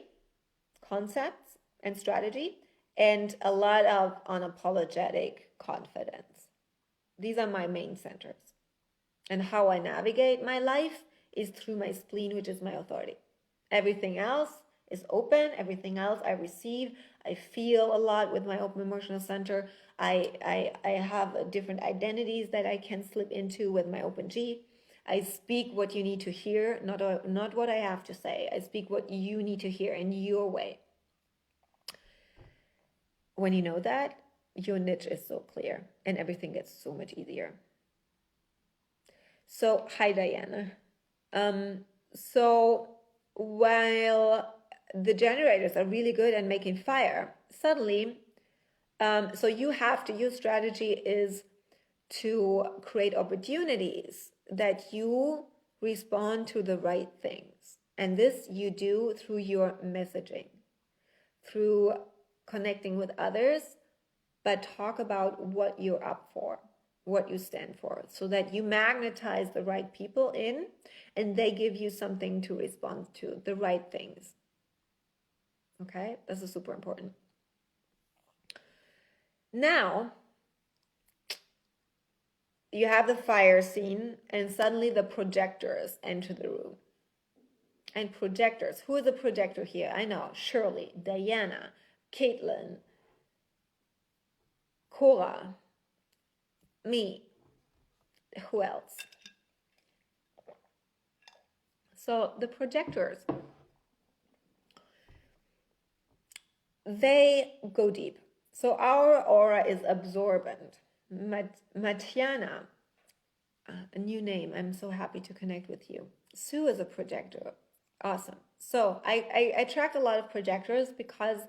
concepts, and strategy, and a lot of unapologetic confidence. These are my main centers. And how I navigate my life is through my spleen, which is my authority. Everything else is open. Everything else I receive. I feel a lot with my open emotional center. I have different identities that I can slip into with my open G. I speak what you need to hear, not what I have to say. I speak what you need to hear in your way. When you know that, your niche is so clear and everything gets so much easier. So, hi, Diana. So while the generators are really good at making fire, suddenly, so you have to, your strategy is to create opportunities that you respond to the right things. And this you do through your messaging, through connecting with others, but talk about what you're up for, what you stand for, so that you magnetize the right people in and they give you something to respond to, the right things. Okay, this is super important. Now, you have the fire scene and suddenly the projectors enter the room. And projectors, who is a projector here? I know, Shirley, Diana, Caitlin, Cora, me, who else? So the projectors, they go deep. So our aura is absorbent. Matiana, a new name. I'm so happy to connect with you. Sue is a projector. Awesome. So I attract a lot of projectors because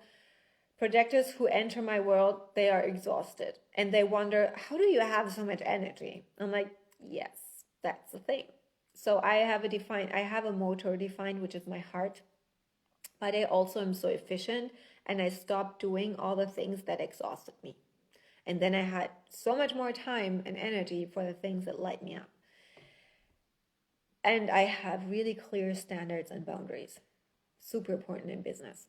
Projectors who enter my world, they are exhausted and they wonder, how do you have so much energy? I'm like, yes, that's the thing. So I have a motor defined, which is my heart, but I also am so efficient and I stopped doing all the things that exhausted me. And then I had so much more time and energy for the things that light me up. And I have really clear standards and boundaries. Super important in business.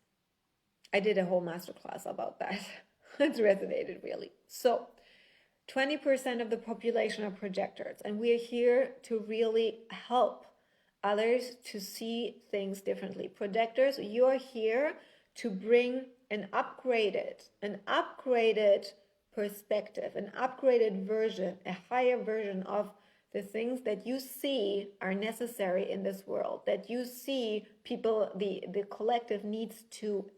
I did a whole masterclass about that. It resonated really. So 20% of the population are projectors, and we are here to really help others to see things differently. Projectors, you are here to bring an upgraded perspective, an upgraded version, a higher version of the things that you see are necessary in this world, that you see people, the collective needs to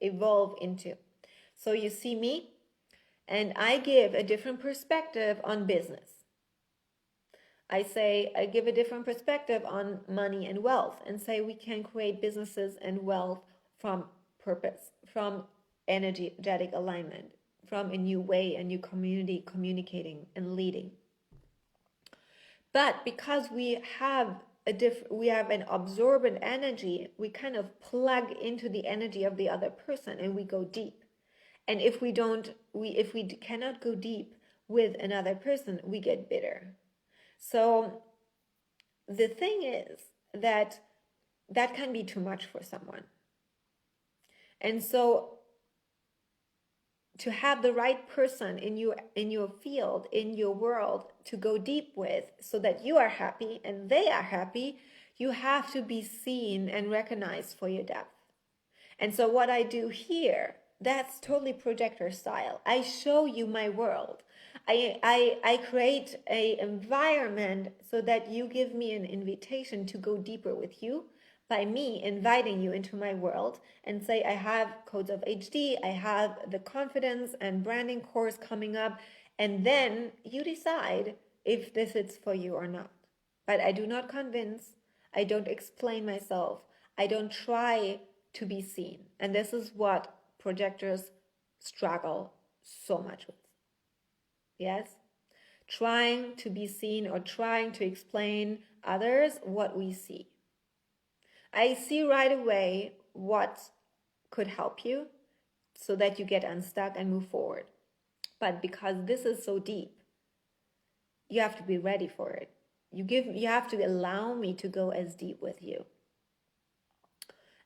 evolve into. So you see me, and I give a different perspective on business. I give a different perspective on money and wealth, and say we can create businesses and wealth from purpose, from energetic alignment, from a new way, a new community communicating and leading. But because we have an absorbent energy, we kind of plug into the energy of the other person and we go deep. And if we cannot go deep with another person, we get bitter. So the thing is that can be too much for someone. And so to have the right person in your field, in your world, to go deep with, so that you are happy and they are happy, you have to be seen and recognized for your depth. And so what I do here, that's totally projector style. I show you my world. I create an environment so that you give me an invitation to go deeper with you, by me inviting you into my world, and say, I have Codes of HD, I have the confidence and branding course coming up, and then you decide if this is for you or not. But I do not convince, I don't explain myself, I don't try to be seen. And this is what projectors struggle so much with. Yes? Trying to be seen or trying to explain others what we see. I see right away what could help you so that you get unstuck and move forward. But because this is so deep, you have to be ready for it. You have to allow me to go as deep with you.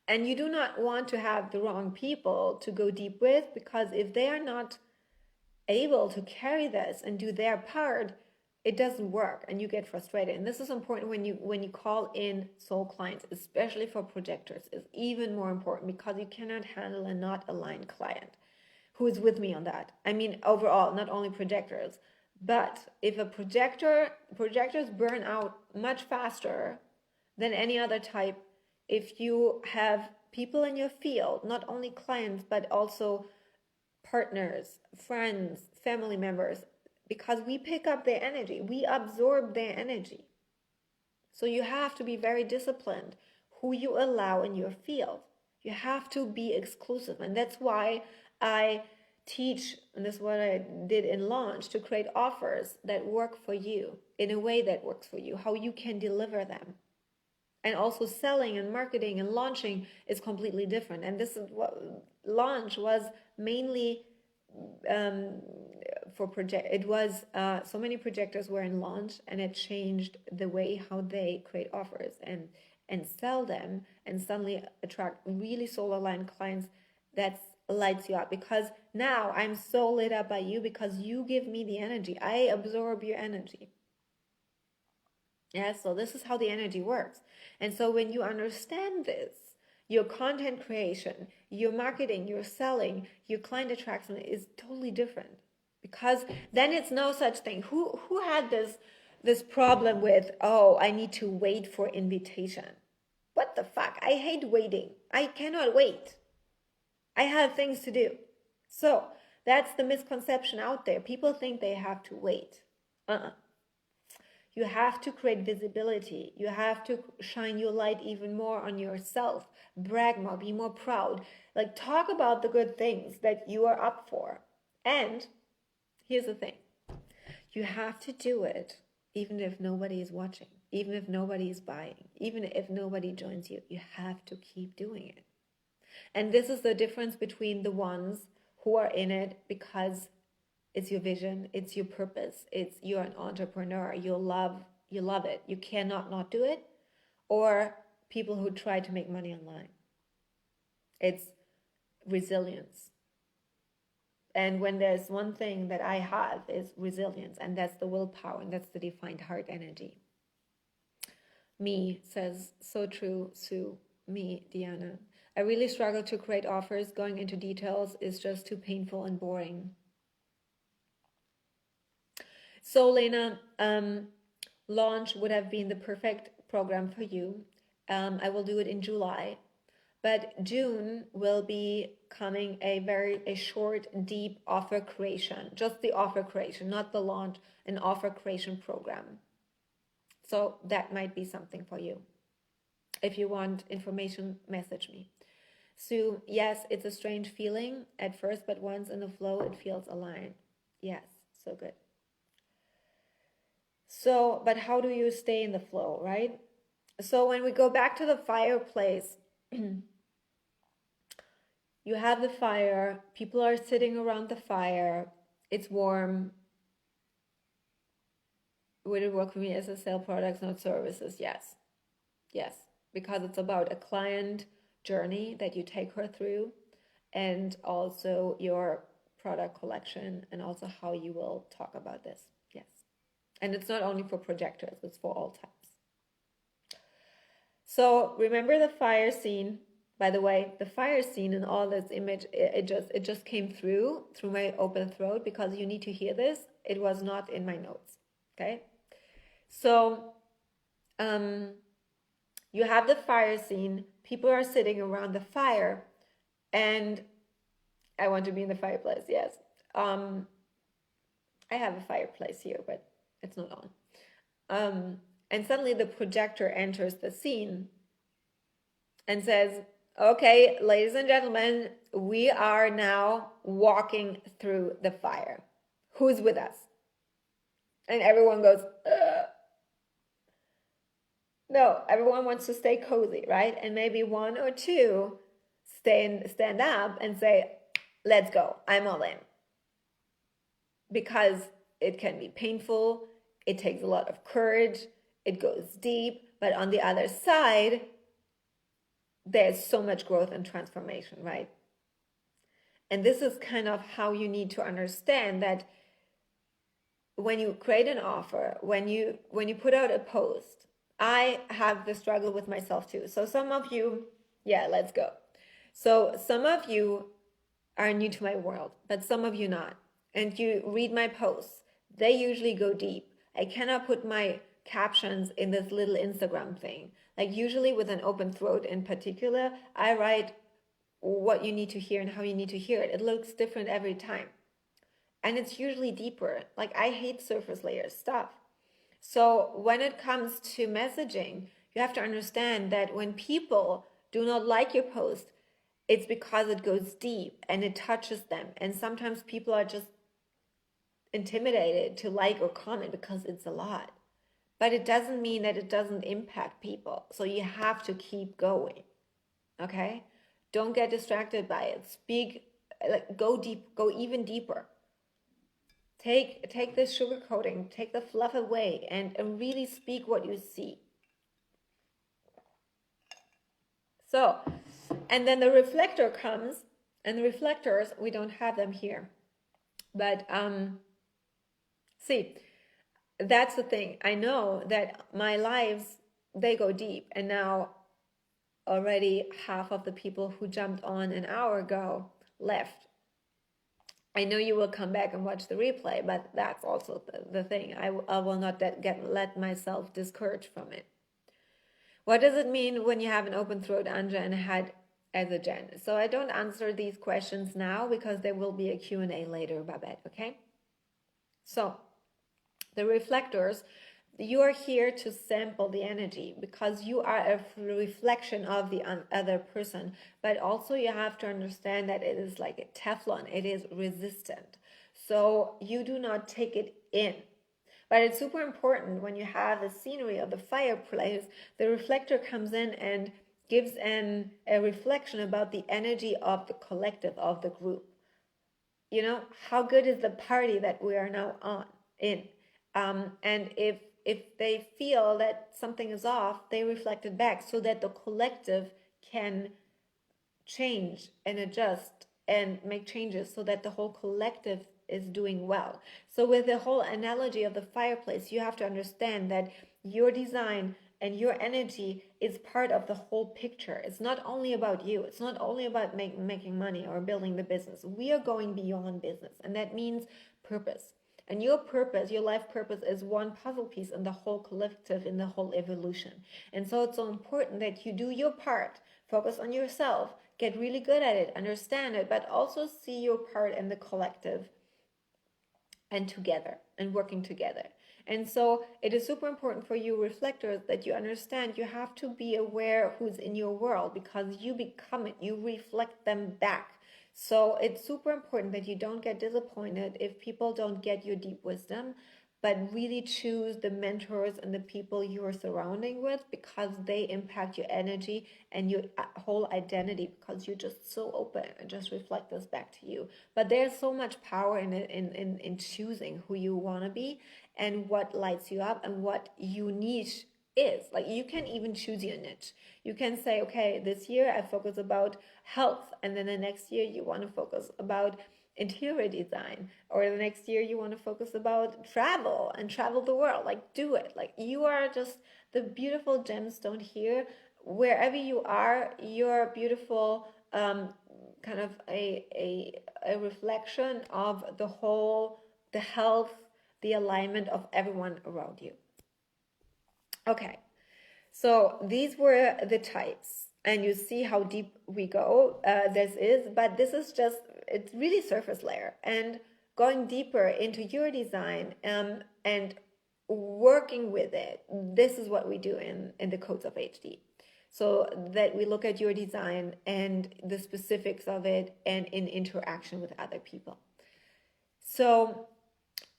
And you do not want to have the wrong people to go deep with, because if they are not able to carry this and do their part, it doesn't work and you get frustrated. And this is important when you call in soul clients, especially for projectors. It's even more important because you cannot handle a not aligned client who is with me on that. I mean, overall, not only projectors, but if projectors burn out much faster than any other type. If you have people in your field, not only clients, but also partners, friends, family members, because we pick up their energy, we absorb their energy. So you have to be very disciplined who you allow in your field. You have to be exclusive. And that's why I teach, and this is what I did in launch, to create offers that work for you in a way that works for you, how you can deliver them. And also selling and marketing and launching is completely different. And this is what launch was mainly it was so many projectors were in launch, and it changed the way how they create offers and sell them, and suddenly attract really soul aligned clients that lights you up, because now I'm so lit up by you because you give me the energy. I absorb your energy. Yeah, so this is how the energy works. And so when you understand this, your content creation, your marketing, your selling, your client attraction is totally different, because then it's no such thing. Who had this problem with, oh, I need to wait for invitation? What the fuck? I hate waiting. I cannot wait. I have things to do. So that's the misconception out there. People think they have to wait. You have to create visibility. You have to shine your light even more on yourself. Brag more, be more proud. Like, talk about the good things that you are up for. And here's the thing. You have to do it even if nobody is watching, even if nobody is buying, even if nobody joins you. You have to keep doing it. And this is the difference between the ones who are in it because it's your vision, it's your purpose, you're an entrepreneur, you love it, you cannot not do it, or people who try to make money online. It's resilience. And when there's one thing that I have is resilience, and that's the willpower, and that's the defined heart energy. Me says, so true, Sue. Me, Diana. I really struggle to create offers. Going into details is just too painful and boring. So, Lena, launch would have been the perfect program for you. I will do it in July. But June will be coming a short, deep offer creation, just the offer creation, not the launch, an offer creation program. So that might be something for you. If you want information, message me. Sue, yes, it's a strange feeling at first, but once in the flow, it feels aligned. Yes, so good. So, but how do you stay in the flow, right? So when we go back to the fireplace, you have the fire, people are sitting around the fire, it's warm. Would it work for me as a sale products, not services? Yes. Yes, because it's about a client journey that you take her through, and also your product collection, and also how you will talk about this. Yes. And it's not only for projectors, it's for all types. So remember the fire scene. By the way, the fire scene in all this image, it just came through my open throat, because you need to hear this. It was not in my notes. Okay. So you have the fire scene. People are sitting around the fire, and I want to be in the fireplace. Yes. I have a fireplace here, but it's not on. And suddenly the projector enters the scene and says, okay, ladies and gentlemen, we are now walking through the fire. Who's with us? And everyone goes, ugh. No, everyone wants to stay cozy, right? And maybe one or two stand up and say, let's go, I'm all in. Because it can be painful, it takes a lot of courage, it goes deep, but on the other side, there's so much growth and transformation, right? And this is kind of how you need to understand that when you create an offer, when you put out a post, I have the struggle with myself too. So some of you, yeah, let's go. So some of you are new to my world, but some of you not. And you read my posts, they usually go deep. I cannot put my captions in this little Instagram thing. Like usually with an open throat in particular, I write what you need to hear and how you need to hear it. It looks different every time. And it's usually deeper. Like I hate surface layer stuff. So when it comes to messaging, you have to understand that when people do not like your post, it's because it goes deep and it touches them. And sometimes people are just intimidated to like or comment because it's a lot. But it doesn't mean that it doesn't impact people. So you have to keep going. Okay? Don't get distracted by it. Speak, like go deep, go even deeper. Take this sugarcoating, take the fluff away, and really speak what you see. So, and then the reflector comes, and the reflectors, we don't have them here. But see, that's the thing. I know that my lives, they go deep, and now already half of the people who jumped on an hour ago left. I know you will come back and watch the replay, but that's also the thing. I will not let myself discourage from it. What does it mean when you have an open throat, Anja, and a head as a Jen? So I don't answer these questions now because there will be a Q&A later, Babette, okay? So the reflectors, you are here to sample the energy because you are a reflection of the other person. But also you have to understand that it is like a Teflon, it is resistant. So you do not take it in. But it's super important when you have the scenery of the fireplace, the reflector comes in and gives a reflection about the energy of the collective, of the group. You know, how good is the party that we are now in? And if they feel that something is off, they reflect it back so that the collective can change and adjust and make changes so that the whole collective is doing well. So with the whole analogy of the fireplace, you have to understand that your design and your energy is part of the whole picture. It's not only about you. It's not only about making money or building the business. We are going beyond business, and that means purpose. And your purpose, your life purpose, is one puzzle piece in the whole collective, in the whole evolution. And so it's so important that you do your part, focus on yourself, get really good at it, understand it, but also see your part in the collective and together and working together. And so it is super important for you reflectors that you understand you have to be aware who's in your world, because you become it, you reflect them back. So it's super important that you don't get disappointed if people don't get your deep wisdom, but really choose the mentors and the people you are surrounding with, because they impact your energy and your whole identity, because you're just so open and just reflect this back to you. But there's so much power in choosing who you want to be and what lights you up and what your niche is. Like, you can even choose your niche. You can say, okay, this year I focus about health, and then the next year you want to focus about interior design, or the next year you want to focus about travel and travel the world. Like, do it. Like, you are just the beautiful gemstone here. Wherever you are, you're beautiful, kind of a reflection of the whole, the health, the alignment of everyone around you. Okay, so these were the types, and you see how deep we go. But this is just, it's really surface layer. And going deeper into your design and working with it, this is what we do in the Codes of HD. So that we look at your design and the specifics of it and in interaction with other people. So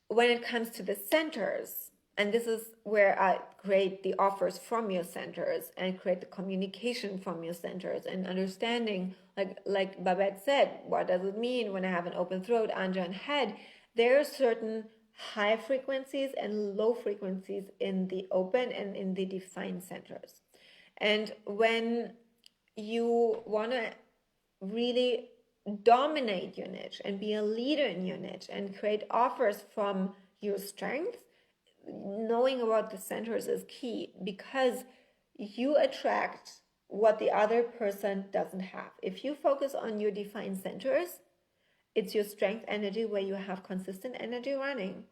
when it comes to the centers, and this is where I create the offers from your centers and create the communication from your centers and understanding, like Babette said, what does it mean when I have an open throat, anja, and head? There are certain high frequencies and low frequencies in the open and in the defined centers. And when you want to really dominate your niche and be a leader in your niche and create offers from your strengths, knowing about the centers is key, because you attract what the other person doesn't have. If you focus on your defined centers, it's your strength energy where you have consistent energy running,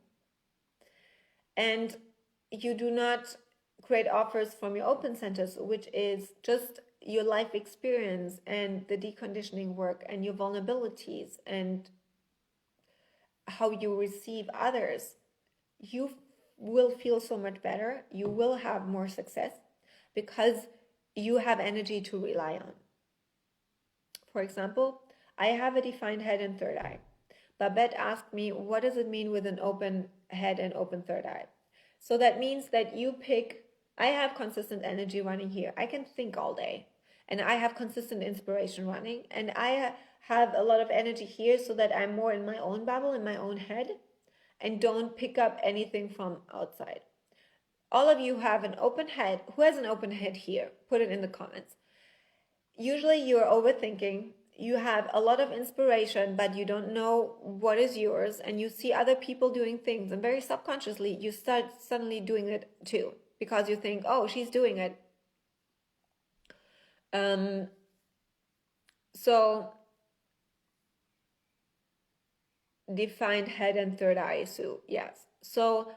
and you do not create offers from your open centers, which is just your life experience and the deconditioning work and your vulnerabilities and how you receive others. You will feel so much better. You will have more success because you have energy to rely on. For example, I have a defined head and third eye. Babette asked me, what does it mean with an open head and open third eye? So that means that you pick, I have consistent energy running here. I can think all day, and I have consistent inspiration running, and I have a lot of energy here so that I'm more in my own bubble, in my own head, and don't pick up anything from outside. All of you have an open head. Who has an open head here? Put it in the comments. Usually you're overthinking. You have a lot of inspiration, but you don't know what is yours, and you see other people doing things, and very subconsciously you start suddenly doing it too, because you think, oh, she's doing it. So defined head and third eye, Sue. Yes. So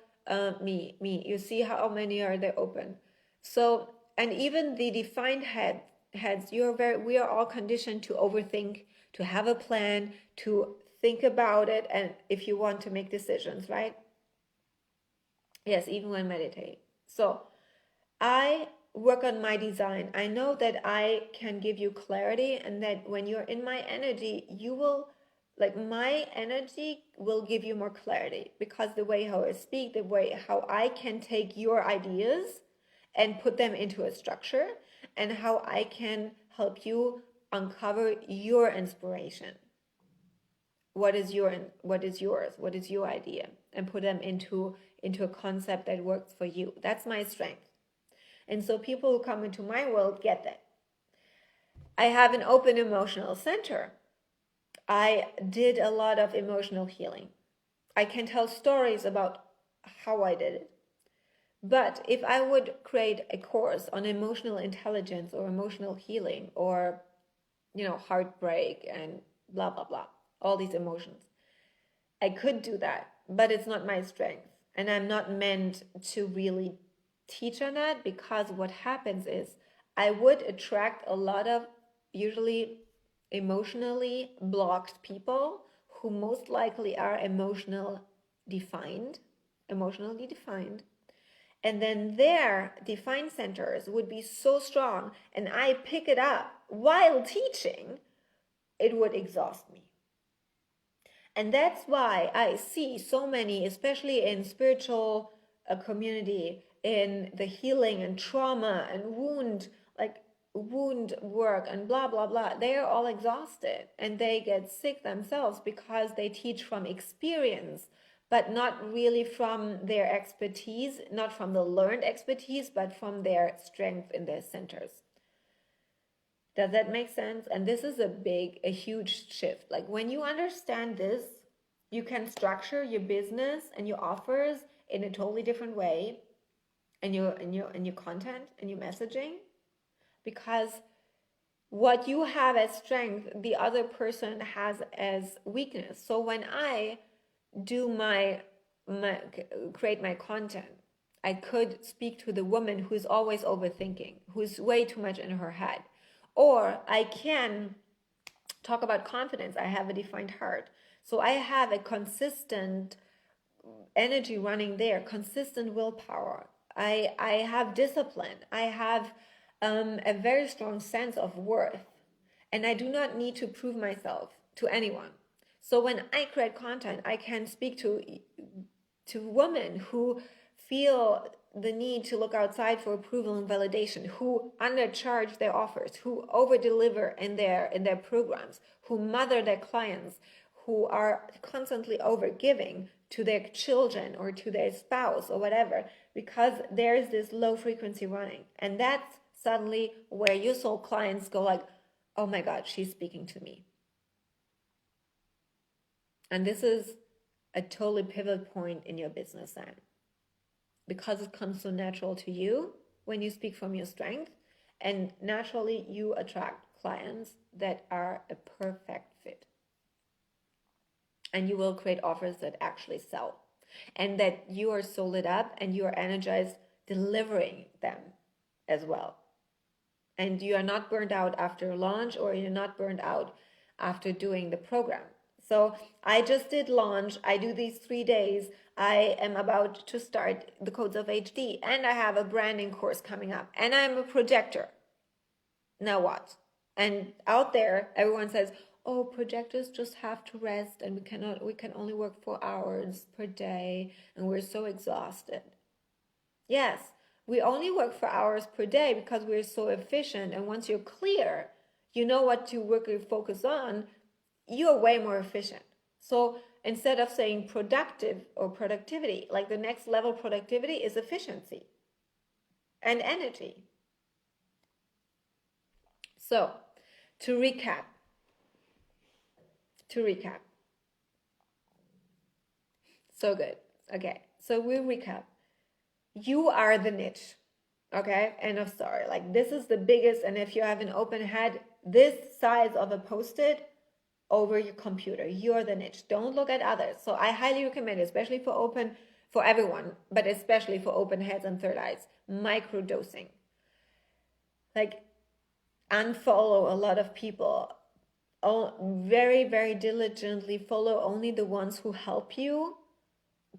me, you see how many are there open? So, and even the defined heads, we are all conditioned to overthink, to have a plan, to think about it, and if you want to make decisions, right? Yes, even when meditating. So I work on my design. I know that I can give you clarity, and that when you're in my energy, you will, like, my energy will give you more clarity, because the way how I speak, the way how I can take your ideas and put them into a structure, and how I can help you uncover your inspiration. What is yours? What is your idea? And put them into a concept that works for you. That's my strength. And so people who come into my world get that. I have an open emotional center. I did a lot of emotional healing. I can tell stories about how I did it. But if I would create a course on emotional intelligence or emotional healing, or, heartbreak and blah, blah, blah, all these emotions, I could do that, but it's not my strength. And I'm not meant to really teach on that, because what happens is I would attract a lot of usually emotionally blocked people who most likely are emotionally defined. And then their defined centers would be so strong, and I pick it up while teaching, it would exhaust me. And that's why I see so many, especially in spiritual community, in the healing and trauma and wound work and blah, blah, blah. They are all exhausted, and they get sick themselves because they teach from experience, but not really from their expertise, not from the learned expertise, but from their strength in their centers. Does that make sense? And this is a huge shift. Like, when you understand this, you can structure your business and your offers in a totally different way, and your content and your messaging, because what you have as strength, the other person has as weakness. So when I do create my content, I could speak to the woman who's always overthinking, who's way too much in her head. Or I can talk about confidence. I have a defined heart. So I have a consistent energy running there, consistent willpower. I have discipline. I have a very strong sense of worth. And I do not need to prove myself to anyone. So when I create content, I can speak to women who feel the need to look outside for approval and validation, who undercharge their offers, who over-deliver in their programs, who mother their clients, who are constantly over-giving to their children or to their spouse or whatever, because there's this low frequency running. And that's suddenly where your soul clients go like, oh my God, she's speaking to me. And this is a totally pivot point in your business then, because it comes so natural to you when you speak from your strength, and naturally you attract clients that are a perfect fit, and you will create offers that actually sell, and that you are so lit up and you are energized delivering them as well, and you are not burned out after launch, or you're not burned out after doing the program. So I just did launch. I do these 3 days. I am about to start the Codes of HD, and I have a branding course coming up, and I'm a projector. Now what? And out there, everyone says, oh, projectors just have to rest, and we can only work 4 hours per day, and we're so exhausted. Yes, we only work 4 hours per day because we're so efficient. And once you're clear, you know what to work or focus on, you're way more efficient. So instead of saying productive or productivity, like the next level productivity is efficiency and energy. So to recap, so good. Okay, so we'll recap. You are the niche. Okay, end of story. Like, this is the biggest, and if you have an open head, this size of a post-it over your computer, you're the niche. Don't look at others. So I highly recommend, especially for everyone, but especially for open heads and third eyes, micro dosing. Like, unfollow a lot of people. Very, very diligently follow only the ones who help you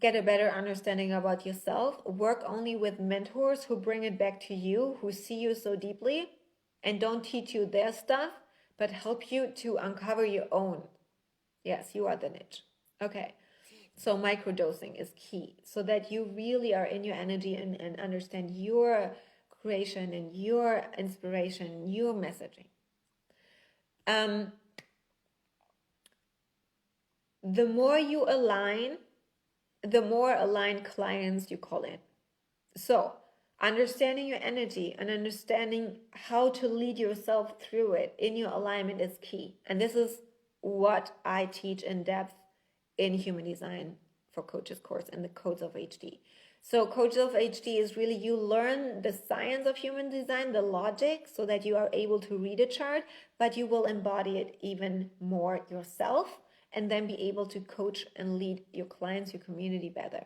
get a better understanding about yourself. Work only with mentors who bring it back to you, who see you so deeply and don't teach you their stuff, but help you to uncover your own. Yes, you are the niche. Okay. So microdosing is key so that you really are in your energy and understand your creation and your inspiration, your messaging. The more you align, the more aligned clients you call in. So understanding your energy and understanding how to lead yourself through it in your alignment is key. And this is what I teach in depth in Human Design for Coaches course and the Codes of HD. So Codes of HD is really, you learn the science of human design, the logic, so that you are able to read a chart, but you will embody it even more yourself and then be able to coach and lead your clients, your community better,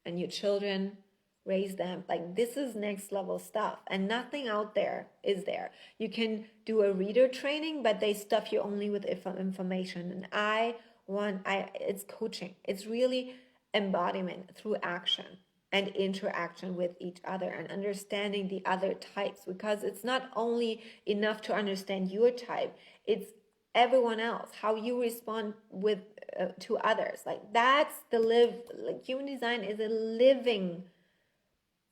and your children, raise them. Like, this is next level stuff, and nothing out there is there. You can do a reader training, but they stuff you only with information. And it's coaching. It's really embodiment through action and interaction with each other and understanding the other types, because it's not only enough to understand your type, it's everyone else, how you respond with to others. Like, that's the human design is a living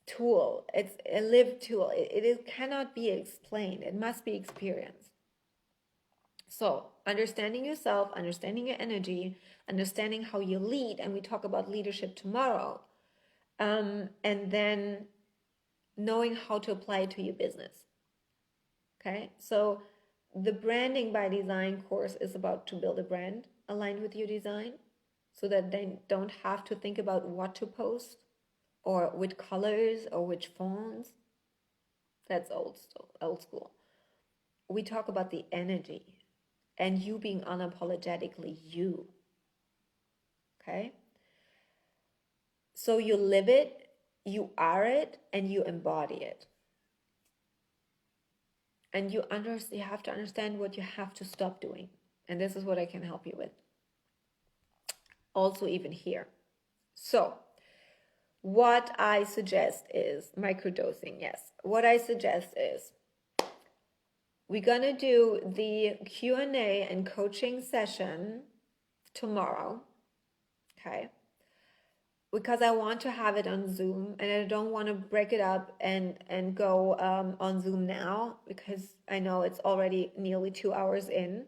tool. It's a lived tool. It cannot be explained. It must be experienced. So understanding yourself, understanding your energy, understanding how you lead, and we talk about leadership tomorrow, and then knowing how to apply it to your business. Okay, so the branding by design course is about to build a brand aligned with your design, so that they don't have to think about what to post or which colors or which fonts. That's old school. We talk about the energy and you being unapologetically you. Okay? So you live it, you are it, and you embody it. And you have to understand what you have to stop doing. And this is what I can help you with. Also, even here. So, what I suggest is microdosing. Yes. What I suggest is we're going to do the Q&A and coaching session tomorrow. Okay. Because I want to have it on Zoom, and I don't want to break it up and go on Zoom now, because I know it's already nearly 2 hours in.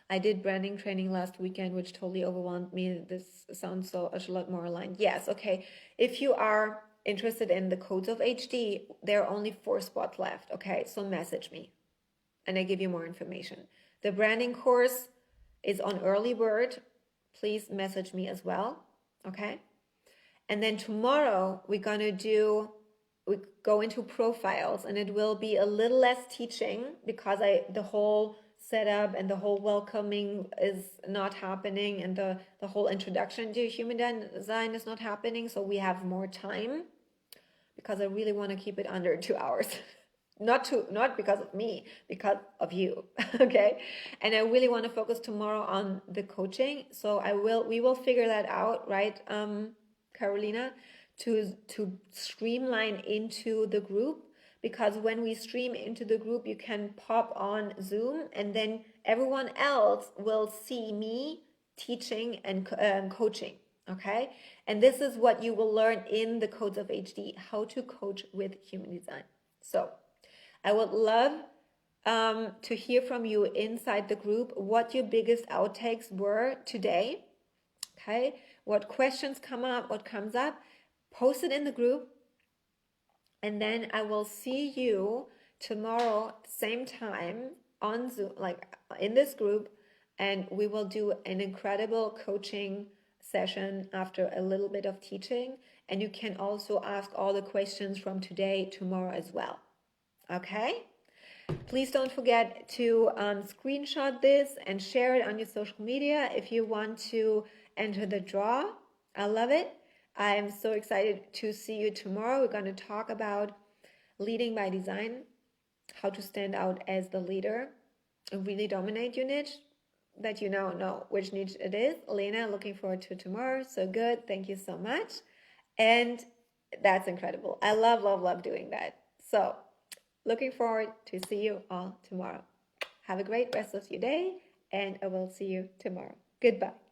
I did branding training last weekend, which totally overwhelmed me. This sounds a lot more aligned. Yes, okay. If you are interested in the Codes of HD, there are only 4 spots left. Okay, so message me and I give you more information. The branding course is on early bird. Please message me as well. Okay. And then tomorrow we go into profiles, and it will be a little less teaching, because the whole setup and the whole welcoming is not happening, and the whole introduction to human design is not happening. So we have more time, because I really want to keep it under 2 hours. Not because of me, because of you. Okay. And I really want to focus tomorrow on the coaching. So we will figure that out, right, Carolina, to streamline into the group, because when we stream into the group, you can pop on Zoom, and then everyone else will see me teaching and coaching. Okay. And this is what you will learn in the Codes of HD, how to coach with human design. So I would love to hear from you inside the group what your biggest outtakes were today. Okay, what questions come up, what comes up, post it in the group, and then I will see you tomorrow, same time on Zoom, like in this group, and we will do an incredible coaching session after a little bit of teaching, and you can also ask all the questions from today tomorrow as well. Okay, please don't forget to screenshot this and share it on your social media if you want to enter the draw. I love it. I'm so excited to see you tomorrow. We're going to talk about leading by design, how to stand out as the leader and really dominate your niche. that you know which niche it is. Lena, looking forward to tomorrow. So good. Thank you so much. And that's incredible. I love doing that. So looking forward to see you all tomorrow. Have a great rest of your day, and I will see you tomorrow. Goodbye.